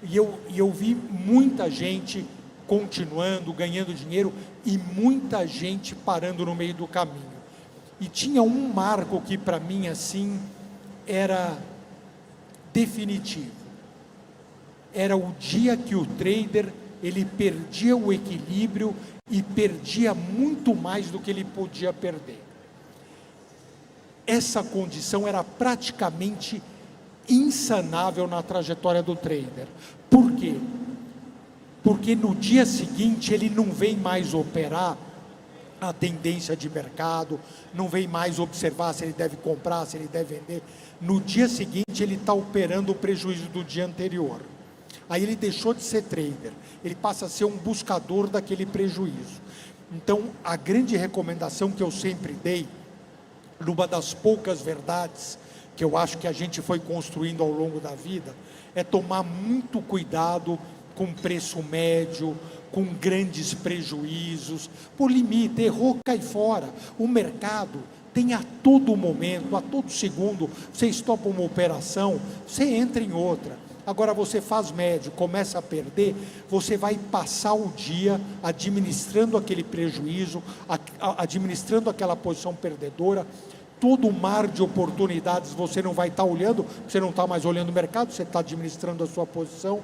e eu vi muita gente continuando, ganhando dinheiro, e muita gente parando no meio do caminho. E tinha um marco que para mim assim era definitivo. Era o dia que o trader ele perdia o equilíbrio e perdia muito mais do que ele podia perder. Essa condição era praticamente insanável na trajetória do trader. Por quê? Porque no dia seguinte ele não vem mais operar a tendência de mercado, não vem mais observar se ele deve comprar, se ele deve vender. No dia seguinte ele está operando o prejuízo do dia anterior. Aí ele deixou de ser trader, ele passa a ser um buscador daquele prejuízo. Então, a grande recomendação que eu sempre dei, numa das poucas verdades que eu acho que a gente foi construindo ao longo da vida, é tomar muito cuidado com preço médio, com grandes prejuízos, por limite, errou, cai fora. O mercado tem a todo momento, a todo segundo, você estopa uma operação, você entra em outra. Agora você faz médio, começa a perder, você vai passar o dia administrando aquele prejuízo, administrando aquela posição perdedora. Todo o mar de oportunidades você não vai estar olhando, você não está mais olhando o mercado, você está administrando a sua posição,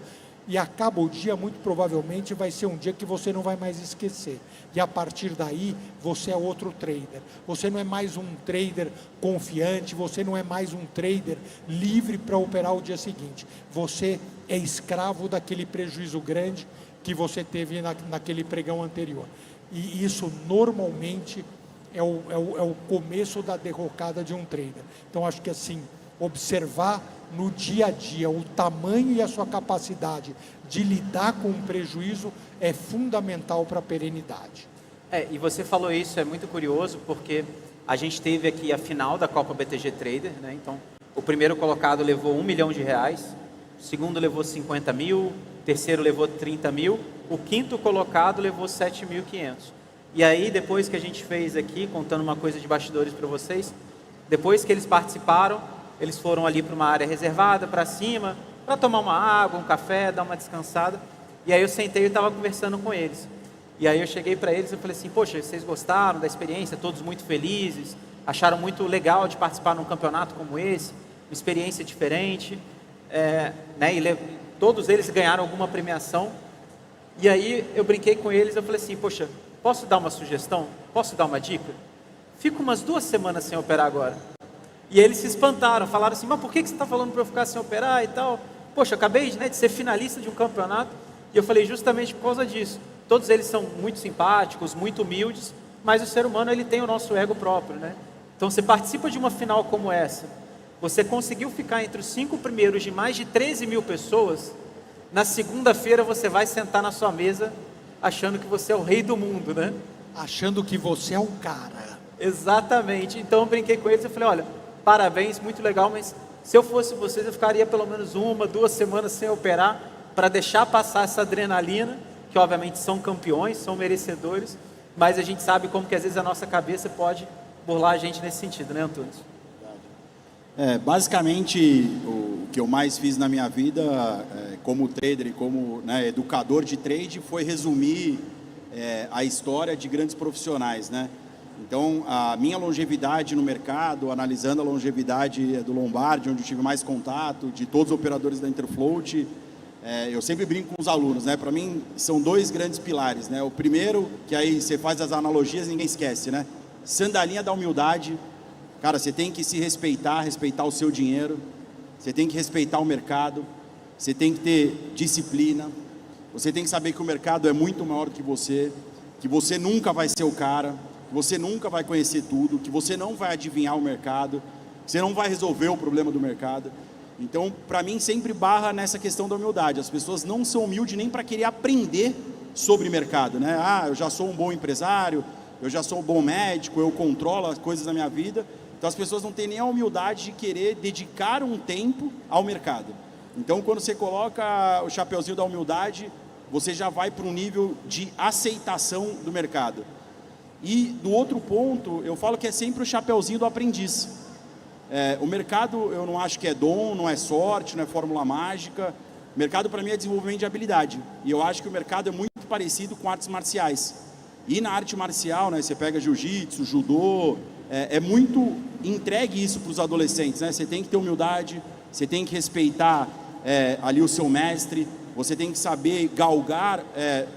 e acaba o dia, muito provavelmente vai ser um dia que você não vai mais esquecer, e a partir daí você é outro trader. Você não é mais um trader confiante, você não é mais um trader livre para operar o dia seguinte, você é escravo daquele prejuízo grande que você teve naquele pregão anterior, e isso normalmente é o começo da derrocada de um trader. Então acho que assim, observar no dia a dia o tamanho e a sua capacidade de lidar com o prejuízo é fundamental para a perenidade. E você falou isso, é muito curioso, porque a gente teve aqui a final da Copa BTG Trader, né? Então, o primeiro colocado levou R$1 milhão, o segundo levou 50 mil, o terceiro levou 30 mil, o quinto colocado levou 7.500. E aí, depois que a gente fez aqui, contando uma coisa de bastidores para vocês, depois que eles participaram, eles foram ali para uma área reservada, para cima, para tomar uma água, um café, dar uma descansada. E aí eu sentei e estava conversando com eles. E aí eu cheguei para eles e falei assim, poxa, vocês gostaram da experiência, todos muito felizes, acharam muito legal de participar num campeonato como esse, uma experiência diferente, né? E todos eles ganharam alguma premiação. E aí eu brinquei com eles, eu falei assim, poxa, posso dar uma sugestão? Posso dar uma dica? Fico umas 2 semanas sem operar agora. E eles se espantaram, falaram assim, mas por que você está falando para eu ficar sem operar e tal? Poxa, eu acabei de ser finalista de um campeonato. E eu falei justamente por causa disso. Todos eles são muito simpáticos, muito humildes, mas o ser humano ele tem o nosso ego próprio, né? Então você participa de uma final como essa, você conseguiu ficar entre os 5 primeiros de mais de 13 mil pessoas, na segunda-feira você vai sentar na sua mesa achando que você é o rei do mundo, né? Achando que você é o cara. Exatamente. Então eu brinquei com eles, eu falei, olha, parabéns, muito legal, mas se eu fosse vocês, eu ficaria pelo menos 1, 2 semanas sem operar, para deixar passar essa adrenalina, que obviamente são campeões, são merecedores, mas a gente sabe como que às vezes a nossa cabeça pode burlar a gente nesse sentido, né, Antunes? Basicamente, o que eu mais fiz na minha vida, como trader e como educador de trade, foi resumir a história de grandes profissionais, né? Então, a minha longevidade no mercado, analisando a longevidade do Lombardi, onde eu tive mais contato, de todos os operadores da Interfloat, eu sempre brinco com os alunos, né? Para mim, são 2 grandes pilares, né? O primeiro, que aí você faz as analogias e ninguém esquece, né? Sandalinha da humildade. Cara, você tem que se respeitar, respeitar o seu dinheiro, você tem que respeitar o mercado, você tem que ter disciplina, você tem que saber que o mercado é muito maior que você nunca vai ser o cara, que você nunca vai conhecer tudo, que você não vai adivinhar o mercado, que você não vai resolver o problema do mercado. Então, para mim, sempre barra nessa questão da humildade. As pessoas não são humildes nem para querer aprender sobre mercado, né? Ah, eu já sou um bom empresário, eu já sou um bom médico, eu controlo as coisas da minha vida. Então, as pessoas não têm nem a humildade de querer dedicar um tempo ao mercado. Então, quando você coloca o chapeuzinho da humildade, você já vai para um nível de aceitação do mercado. E, do outro ponto, eu falo que é sempre o chapeuzinho do aprendiz. O mercado, eu não acho que é dom, não é sorte, não é fórmula mágica. O mercado, para mim, é desenvolvimento de habilidade. E eu acho que o mercado é muito parecido com artes marciais. E na arte marcial, né, você pega jiu-jitsu, judô, é muito entregue isso para os adolescentes, né? Você tem que ter humildade, você tem que respeitar ali o seu mestre, você tem que saber galgar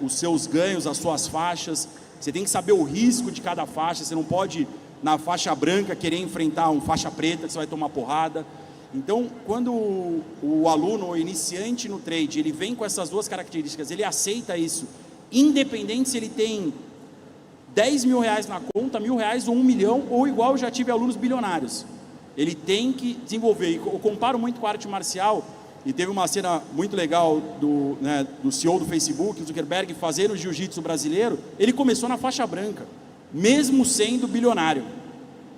os seus ganhos, as suas faixas, você tem que saber o risco de cada faixa, você não pode, na faixa branca, querer enfrentar um faixa preta, que você vai tomar porrada. Então, quando o aluno ou iniciante no trade, ele vem com essas duas características, ele aceita isso, independente se ele tem 10 mil reais na conta, 1.000 reais ou 1 milhão, ou igual eu já tive alunos bilionários. Ele tem que desenvolver. E eu comparo muito com a arte marcial, e teve uma cena muito legal do CEO do Facebook, Zuckerberg, fazendo o jiu-jitsu brasileiro. Ele começou na faixa branca, mesmo sendo bilionário,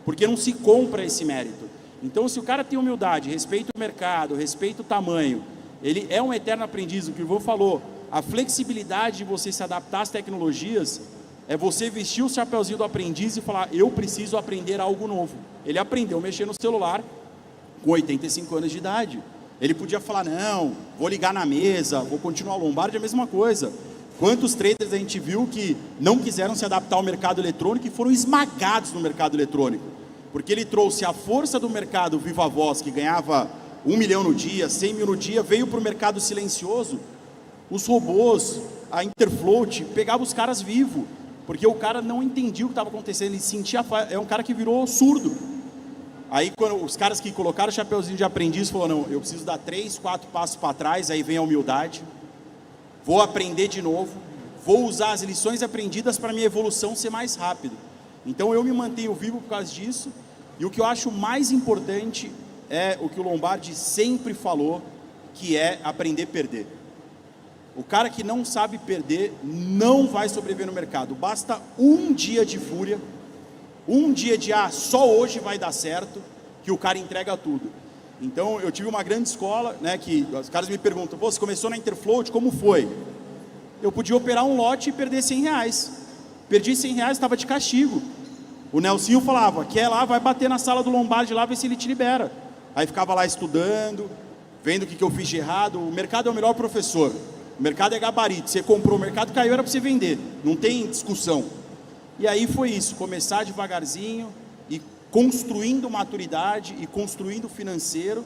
porque não se compra esse mérito. Então, se o cara tem humildade, respeita o mercado, respeita o tamanho, ele é um eterno aprendiz. O que o Ivan falou, a flexibilidade de você se adaptar às tecnologias, é você vestir o chapeuzinho do aprendiz e falar, eu preciso aprender algo novo. Ele aprendeu a mexer no celular com 85 anos de idade. Ele podia falar, não, vou ligar na mesa, vou continuar. Lombard é a mesma coisa. Quantos traders a gente viu que não quiseram se adaptar ao mercado eletrônico e foram esmagados no mercado eletrônico? Porque ele trouxe a força do mercado viva voz, que ganhava 1 milhão no dia, 100 mil no dia, veio para o mercado silencioso. Os robôs, a Interfloat, pegava os caras vivos, porque o cara não entendia o que estava acontecendo, ele sentia, é um cara que virou surdo. Aí quando os caras que colocaram o chapeuzinho de aprendiz falaram, não, eu preciso dar 3, 4 passos para trás, aí vem a humildade, vou aprender de novo, vou usar as lições aprendidas para minha evolução ser mais rápido. Então eu me mantenho vivo por causa disso, e o que eu acho mais importante é o que o Lombardi sempre falou, que é aprender a perder. O cara que não sabe perder não vai sobreviver no mercado. Basta um dia de fúria, um dia de só hoje vai dar certo, que o cara entrega tudo. Então eu tive uma grande escola, né, que os caras me perguntam, você começou na Interfloat, como foi? Eu podia operar um lote e perder 100 reais. Perdi 100 reais, estava de castigo. O Nelsinho falava, quer lá, vai bater na sala do Lombardi lá, ver se ele te libera. Aí ficava lá estudando, vendo o que eu fiz de errado. O mercado é o melhor professor. O mercado é gabarito. Você comprou, o mercado caiu, era para você vender. Não tem discussão. E aí foi isso, começar devagarzinho e construindo maturidade e construindo financeiro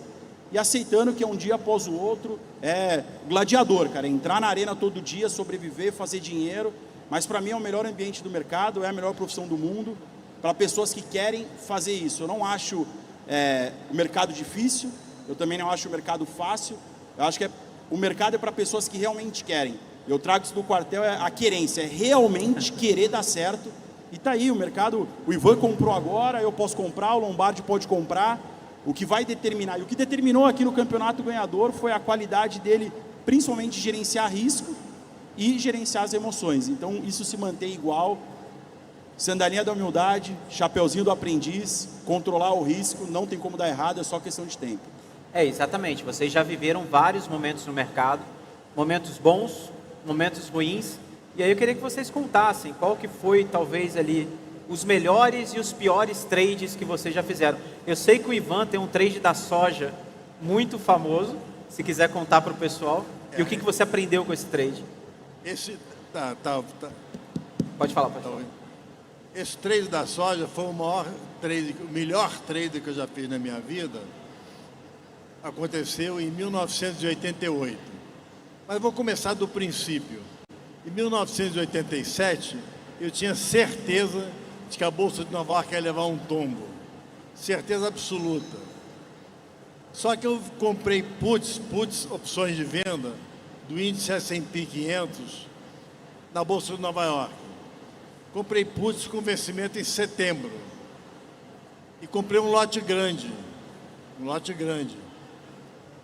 e aceitando que é um dia após o outro. É gladiador, cara. Entrar na arena todo dia, sobreviver, fazer dinheiro. Mas para mim é o melhor ambiente do mercado, é a melhor profissão do mundo. Para pessoas que querem fazer isso. Eu não acho o mercado difícil, eu também não acho o mercado fácil. Eu acho que o mercado é para pessoas que realmente querem. Eu trago isso do quartel, a querência, é realmente querer dar certo. E está aí, o mercado, o Ivan comprou agora, eu posso comprar, o Lombardi pode comprar. O que vai determinar, e o que determinou aqui no campeonato ganhador foi a qualidade dele, principalmente gerenciar risco e gerenciar as emoções. Então isso se mantém igual. Sandalinha da humildade, chapeuzinho do aprendiz, controlar o risco, não tem como dar errado, é só questão de tempo. Exatamente, vocês já viveram vários momentos no mercado, momentos bons, momentos ruins, e aí eu queria que vocês contassem qual que foi, talvez, ali, os melhores e os piores trades que vocês já fizeram. Eu sei que o Ivan tem um trade da soja muito famoso, se quiser contar para o pessoal, e o que você aprendeu com esse trade? Pode falar. Esse trade da soja foi o melhor trade que eu já fiz na minha vida. Aconteceu em 1988. Mas vou começar do princípio. Em 1987, eu tinha certeza de que a Bolsa de Nova York ia levar um tombo. Certeza absoluta. Só que eu comprei puts, opções de venda, do índice S&P 500, na Bolsa de Nova York. Comprei puts com vencimento em setembro. E comprei um lote grande.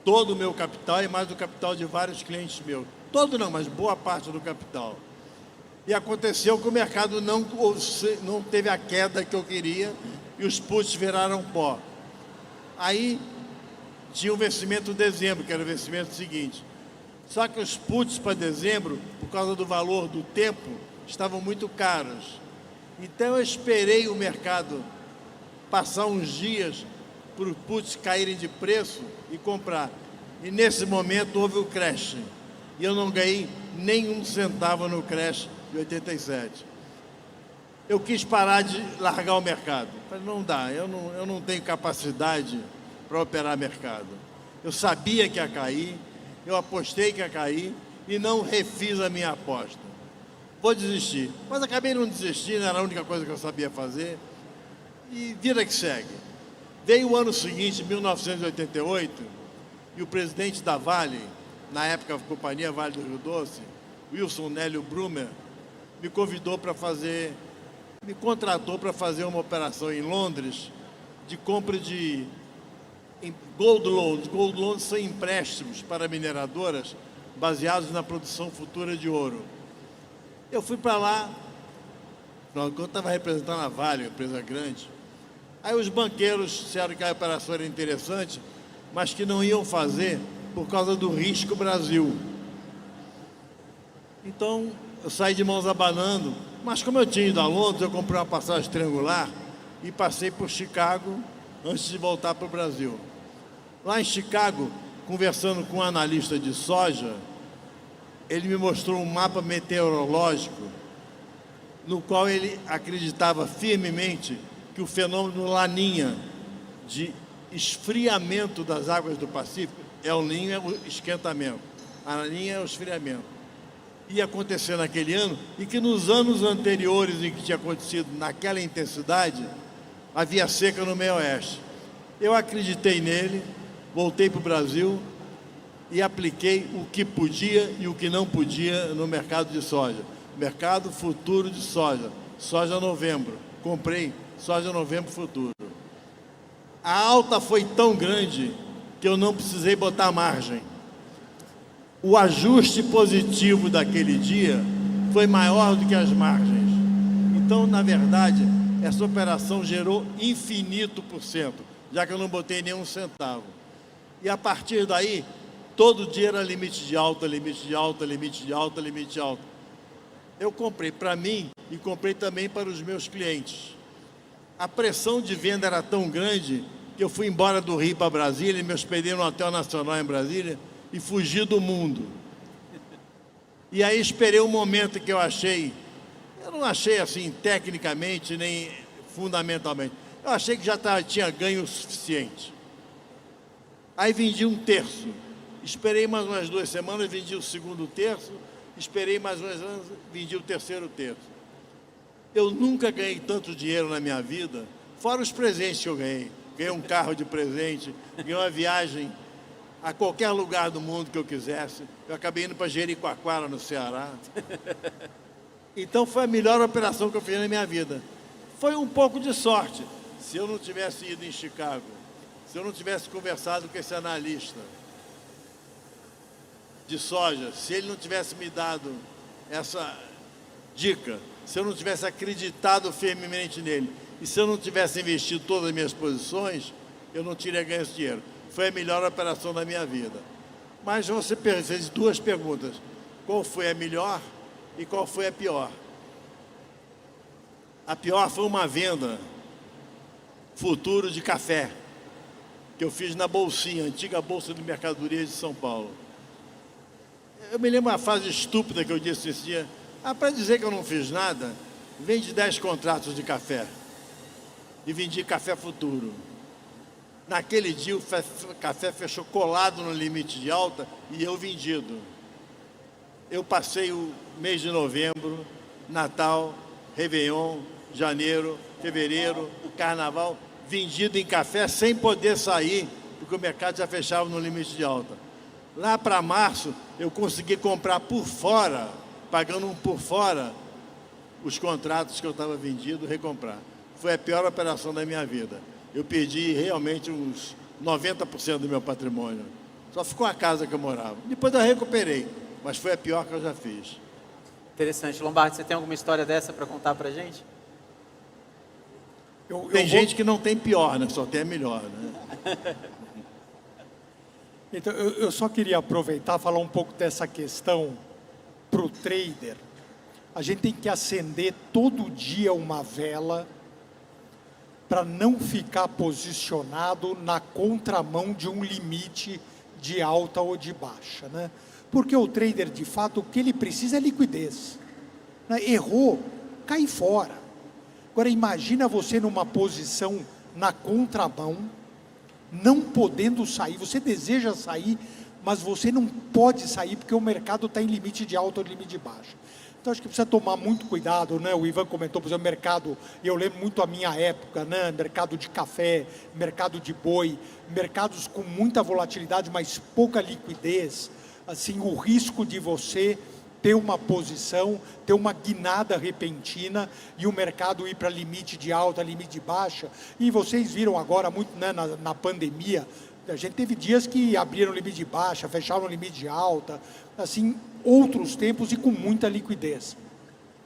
todo o meu capital e mais o capital de vários clientes meus. Todo não, mas boa parte do capital. E aconteceu que o mercado não teve a queda que eu queria e os puts viraram pó. Aí tinha o vencimento de dezembro, que era o vencimento seguinte. Só que os puts para dezembro, por causa do valor do tempo, estavam muito caros. Então eu esperei o mercado passar uns dias para os puts caírem de preço e comprar. E nesse momento houve o crash. E eu não ganhei nenhum centavo no crash de 87. Eu quis parar de largar o mercado. Falei, não dá, eu não tenho capacidade para operar mercado. Eu sabia que ia cair, eu apostei que ia cair e não refiz a minha aposta. Vou desistir. Mas acabei não desistindo, era a única coisa que eu sabia fazer. E vida que segue. Veio o ano seguinte, 1988, e o presidente da Vale, na época a companhia Vale do Rio Doce, Wilson Nélio Brumer, me contratou para fazer uma operação em Londres de compra de gold loans. Gold loans são empréstimos para mineradoras baseados na produção futura de ouro. Eu fui para lá, quando eu estava representando a Vale, uma empresa grande. Aí os banqueiros disseram que a operação era interessante, mas que não iam fazer por causa do risco Brasil. Então, eu saí de mãos abanando, mas como eu tinha ido a Londres, eu comprei uma passagem triangular e passei por Chicago antes de voltar para o Brasil. Lá em Chicago, conversando com um analista de soja, ele me mostrou um mapa meteorológico no qual ele acreditava firmemente que o fenômeno Laninha, de esfriamento das águas do Pacífico, El Niño é o esquentamento, a Laninha é o esfriamento, ia acontecer naquele ano, e que nos anos anteriores em que tinha acontecido naquela intensidade, havia seca no meio oeste. Eu acreditei nele, voltei para o Brasil e apliquei o que podia e o que não podia no mercado de soja. Mercado futuro de soja, soja novembro. Comprei soja novembro futuro. A alta foi tão grande que eu não precisei botar margem. O ajuste positivo daquele dia foi maior do que as margens. Então, na verdade, essa operação gerou infinito por cento, já que eu não botei nenhum centavo. E a partir daí, todo dia era limite de alta, limite de alta, limite de alta, limite de alta. Eu comprei para mim e comprei também para os meus clientes. A pressão de venda era tão grande que eu fui embora do Rio para Brasília, me hospedei no Hotel Nacional em Brasília e fugi do mundo. E aí esperei um momento que eu não achei assim tecnicamente nem fundamentalmente, eu achei que já tinha ganho o suficiente. Aí vendi um terço, esperei mais umas 2 semanas, vendi o segundo terço, esperei mais umas anos, vendi o terceiro terço. Eu nunca ganhei tanto dinheiro na minha vida, fora os presentes que eu ganhei. Ganhei um carro de presente, ganhei uma viagem a qualquer lugar do mundo que eu quisesse. Eu acabei indo para Jericoacoara, no Ceará. Então foi a melhor operação que eu fiz na minha vida. Foi um pouco de sorte. Se eu não tivesse ido em Chicago, se eu não tivesse conversado com esse analista de soja, se ele não tivesse me dado essa dica, se eu não tivesse acreditado firmemente nele e se eu não tivesse investido todas as minhas posições, eu não teria ganho esse dinheiro. Foi a melhor operação da minha vida. Mas você fez 2 perguntas. Qual foi a melhor e qual foi a pior? A pior foi uma venda futuro de café que eu fiz na Bolsinha, antiga Bolsa de Mercadorias de São Paulo. Eu me lembro uma frase estúpida que eu disse esse dia. Para dizer que eu não fiz nada, vendi 10 contratos de café e vendi café futuro. Naquele dia o café fechou colado no limite de alta e eu vendido. Eu passei o mês de novembro, Natal, Réveillon, janeiro, fevereiro, o Carnaval, vendido em café sem poder sair, porque o mercado já fechava no limite de alta. Lá para março, eu consegui comprar por fora, pagando por fora, os contratos que eu estava vendido, recomprar. Foi a pior operação da minha vida. Eu perdi realmente uns 90% do meu patrimônio. Só ficou a casa que eu morava. Depois eu recuperei, mas foi a pior que eu já fiz. Interessante. Lombardi, você tem alguma história dessa para contar para gente? Tem gente que não tem pior, né? Só tem a melhor, né? Então, eu só queria aproveitar e falar um pouco dessa questão para o trader. A gente tem que acender todo dia uma vela para não ficar posicionado na contramão de um limite de alta ou de baixa, né? Porque o trader, de fato, o que ele precisa é liquidez, né? Errou, cai fora. Agora, imagina você numa posição na contramão, não podendo sair. Você deseja sair, mas você não pode sair porque o mercado está em limite de alta ou limite de baixa. Então, acho que precisa tomar muito cuidado, né? O Ivan comentou, por exemplo, mercado, eu lembro muito a minha época, né? Mercado de café, mercado de boi, mercados com muita volatilidade, mas pouca liquidez. Assim, o risco de você ter uma posição, ter uma guinada repentina e o mercado ir para limite de alta, limite de baixa. E vocês viram agora muito, né, na pandemia, a gente teve dias que abriram limite de baixa, fecharam limite de alta, assim, outros tempos e com muita liquidez.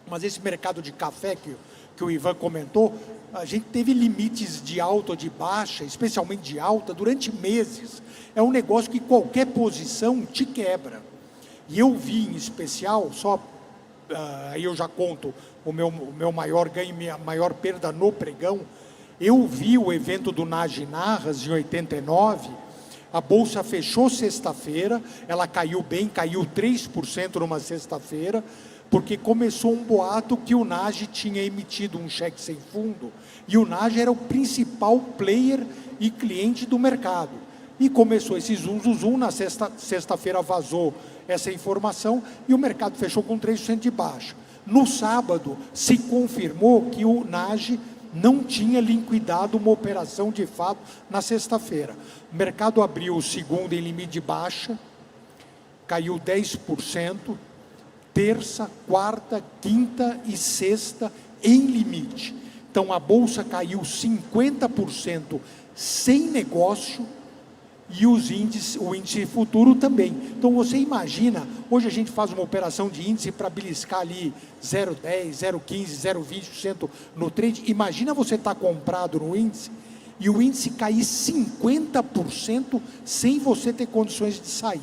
Mas esse mercado de café que o Ivan comentou, a gente teve limites de alta ou de baixa, especialmente de alta, durante meses. É um negócio que qualquer posição te quebra. E eu vi em especial, aí eu já conto o meu maior ganho e minha maior perda no pregão. Eu vi o evento do Nagy Narras em 89, a Bolsa fechou sexta-feira, ela caiu bem, caiu 3% numa sexta-feira, porque começou um boato que o Nagy tinha emitido um cheque sem fundo, e o Nagy era o principal player e cliente do mercado. E começou esse zum, na sexta-feira vazou essa informação, e o mercado fechou com 3% de baixa. No sábado, se confirmou que o Nagy não tinha liquidado uma operação de fato na sexta-feira. O mercado abriu o segundo em limite de baixa, caiu 10%, terça, quarta, quinta e sexta em limite. Então a Bolsa caiu 50% sem negócio e o índice futuro também. Então você imagina, hoje a gente faz uma operação de índice para beliscar ali 0,10, 0,15, 0,20% no trade. Imagina você estar comprado no índice e o índice cair 50% sem você ter condições de sair.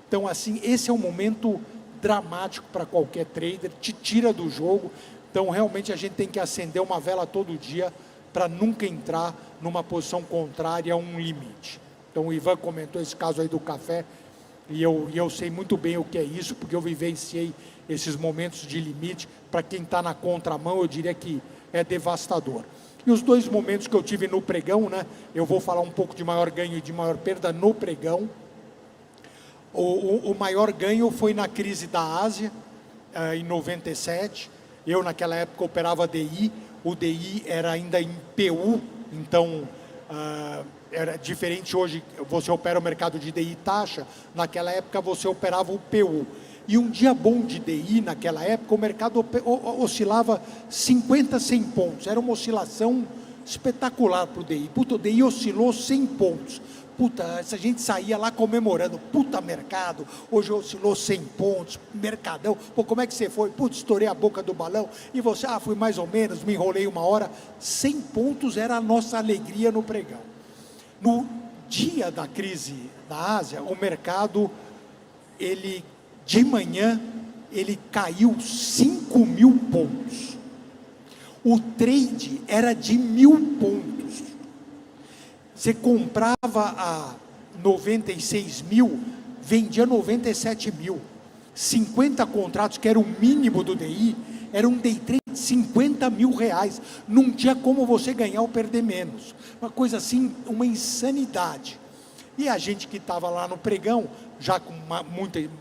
Então assim, esse é um momento dramático para qualquer trader, te tira do jogo. Então realmente a gente tem que acender uma vela todo dia para nunca entrar numa posição contrária a um limite. Então o Ivan comentou esse caso aí do café, e eu sei muito bem o que é isso, porque eu vivenciei esses momentos de limite. Para quem está na contramão, eu diria que é devastador. E os dois momentos que eu tive no pregão, né? Eu vou falar um pouco de maior ganho e de maior perda no pregão. O maior ganho foi na crise da Ásia, em 97. Eu naquela época operava DI, o DI era ainda em PU, então era diferente. Hoje você opera o mercado de DI taxa, naquela época você operava o PU. E um dia bom de DI naquela época, o mercado oscilava 50, 100 pontos, era uma oscilação espetacular para o DI. Puta, o DI oscilou 100 pontos. Puta, essa gente saía lá comemorando, puta mercado, hoje oscilou 100 pontos, mercadão. Pô, como é que você foi? Puta, estourei a boca do balão. E você, fui mais ou menos, me enrolei uma hora. 100 pontos era a nossa alegria no pregão. No dia da crise da Ásia, o mercado, de manhã, ele caiu 5.000 pontos. O trade era de 1.000 pontos. Você comprava a 96 mil, vendia 97 mil. 50 contratos, que era o mínimo do DI, era um day trade de 50 mil reais. Não tinha como você ganhar ou perder menos. Uma coisa assim, uma insanidade. E a gente que estava lá no pregão, já com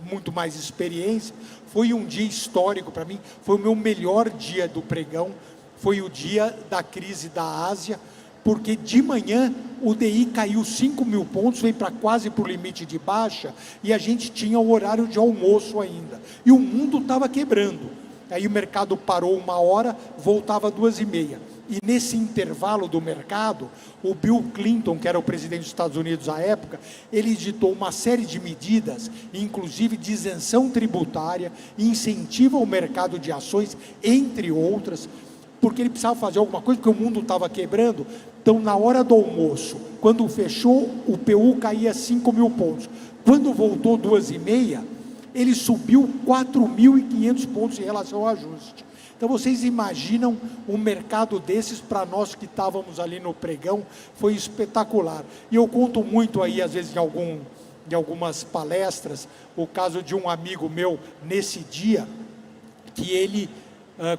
muito mais experiência, foi um dia histórico para mim. Foi o meu melhor dia do pregão. Foi o dia da crise da Ásia, porque de manhã o DI caiu 5.000 pontos, veio para quase para o limite de baixa, e a gente tinha o horário de almoço ainda. E o mundo estava quebrando. Aí o mercado parou 1 hora, voltava 2h30. E nesse intervalo do mercado, o Bill Clinton, que era o presidente dos Estados Unidos à época, ele editou uma série de medidas, inclusive de isenção tributária, incentivo ao mercado de ações, entre outras, porque ele precisava fazer alguma coisa, porque o mundo estava quebrando. Então, na hora do almoço, quando fechou, o PU caía 5.000 pontos. Quando voltou 2h30, ele subiu 4.500 pontos em relação ao ajuste. Então, vocês imaginam um mercado desses, para nós que estávamos ali no pregão, foi espetacular. E eu conto muito aí, às vezes, em algumas palestras, o caso de um amigo meu, nesse dia, que ele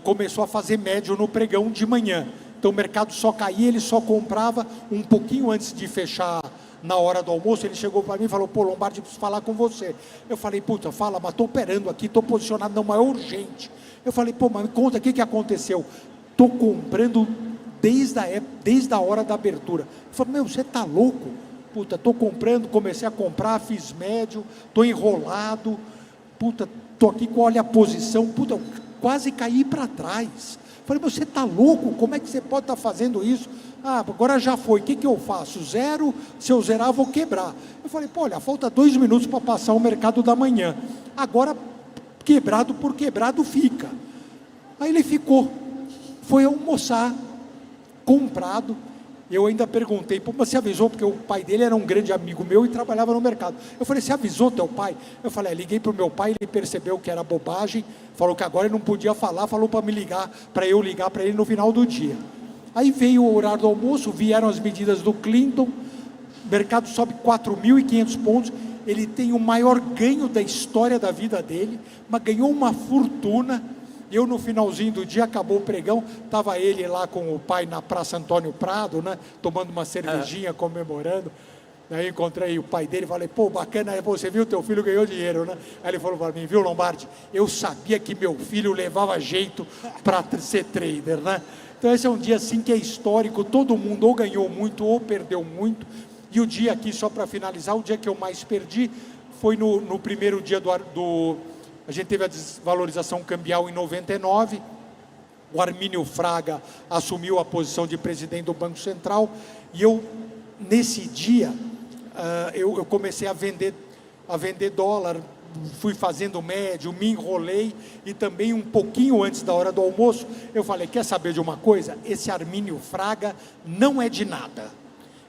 começou a fazer médio no pregão de manhã. Então, o mercado só caía, ele só comprava um pouquinho antes de fechar. Na hora do almoço, ele chegou para mim e falou: pô, Lombardi, preciso falar com você. Eu falei: puta, fala, mas estou operando aqui, estou posicionado, não, mas é urgente. Eu falei: pô, mas me conta, o que aconteceu? Estou comprando desde a hora da abertura. Eu falei: meu, você está louco? Puta, estou comprando, comecei a comprar, fiz médio, estou enrolado, puta, estou aqui, olha a posição, puta, quase caí para trás. Eu falei: você está louco? Como é que você pode estar fazendo isso? Ah, agora já foi, o que eu faço? Zero, se eu zerar, vou quebrar. Eu falei: pô, olha, falta 2 minutos para passar o mercado da manhã. Agora, quebrado por quebrado fica. Aí ele ficou, foi almoçar, comprado. Eu ainda perguntei: pô, mas você avisou? Porque o pai dele era um grande amigo meu e trabalhava no mercado. Eu falei: você avisou teu pai? Eu falei: liguei para o meu pai, ele percebeu que era bobagem, falou que agora ele não podia falar, falou para me ligar, para eu ligar para ele no final do dia. Aí veio o horário do almoço, vieram as medidas do Clinton, o mercado sobe 4.500 pontos, ele tem o maior ganho da história da vida dele, mas ganhou uma fortuna. Eu, no finalzinho do dia, acabou o pregão, estava ele lá com o pai na Praça Antônio Prado, né, tomando uma cervejinha, comemorando. Aí encontrei o pai dele e falei: pô, bacana, você viu, teu filho ganhou dinheiro, né? Aí ele falou para mim: viu, Lombardi, eu sabia que meu filho levava jeito para ser trader, né? Então esse é um dia assim que é histórico, todo mundo ou ganhou muito ou perdeu muito. E o dia aqui, só para finalizar, o dia que eu mais perdi foi no primeiro dia a gente teve a desvalorização cambial em 99, o Armínio Fraga assumiu a posição de presidente do Banco Central, e eu, nesse dia, eu comecei a vender dólar, fui fazendo médio, me enrolei, e também um pouquinho antes da hora do almoço, eu falei: quer saber de uma coisa? Esse Armínio Fraga não é de nada.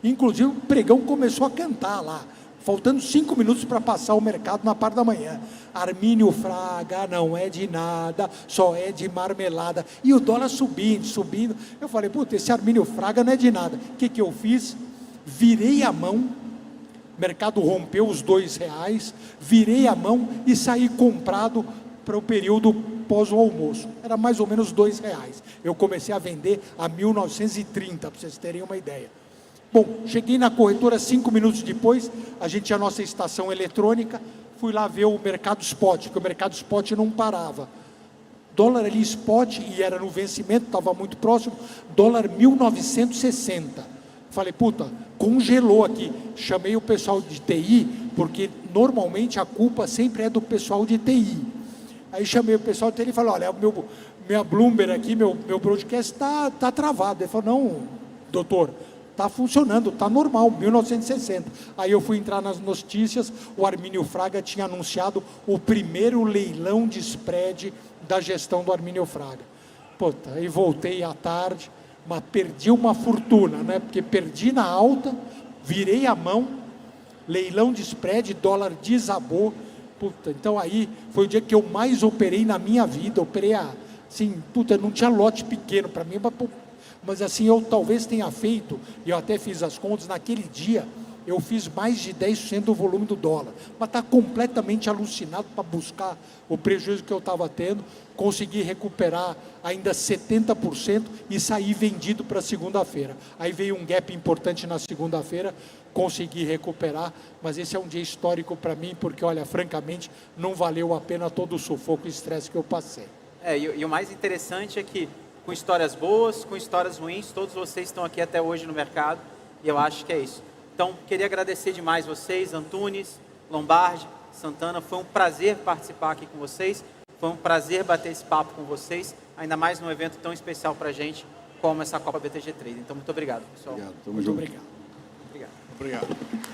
Inclusive o pregão começou a cantar lá, faltando 5 minutos para passar o mercado na parte da manhã: Armínio Fraga não é de nada, só é de marmelada. E o dólar subindo. Eu falei: puta, esse Armínio Fraga não é de nada. O que eu fiz? Virei a mão, o mercado rompeu os R$2, virei a mão e saí comprado para o período pós o almoço. Era mais ou menos R$2. Eu comecei a vender a 1930, para vocês terem uma ideia. Bom, cheguei na corretora 5 minutos depois, a gente tinha a nossa estação eletrônica, fui lá ver o mercado spot, porque o mercado spot não parava. Dólar ali spot, e era no vencimento, estava muito próximo, dólar 1960. Falei: puta, congelou aqui. Chamei o pessoal de TI, porque normalmente a culpa sempre é do pessoal de TI. Aí chamei o pessoal de TI e falei: olha, minha Bloomberg aqui, meu broadcast está travado. Ele falou: não, doutor, está funcionando, está normal, 1960. Aí eu fui entrar nas notícias, o Armínio Fraga tinha anunciado o primeiro leilão de spread da gestão do Armínio Fraga. Puta, aí voltei à tarde, mas perdi uma fortuna, né? Porque perdi na alta, virei a mão, leilão de spread, dólar desabou. Puta, então aí foi o dia que eu mais operei na minha vida. Operei assim, puta, não tinha lote pequeno para mim, mas assim, eu talvez tenha feito, e eu até fiz as contas, naquele dia eu fiz mais de 10% do volume do dólar, mas está completamente alucinado para buscar o prejuízo que eu estava tendo, consegui recuperar ainda 70% e sair vendido para segunda-feira. Aí veio um gap importante na segunda-feira, consegui recuperar, mas esse é um dia histórico para mim, porque olha, francamente, não valeu a pena todo o sufoco e estresse que eu passei. E o mais interessante é que, com histórias boas, com histórias ruins, todos vocês estão aqui até hoje no mercado, e eu acho que é isso. Então, queria agradecer demais vocês, Antunes, Lombardi, Santana, foi um prazer participar aqui com vocês, foi um prazer bater esse papo com vocês, ainda mais num evento tão especial para a gente, como essa Copa BTG Trade. Então, muito obrigado, pessoal. Obrigado. Tamo Muito junto. obrigado. Obrigado. Obrigado.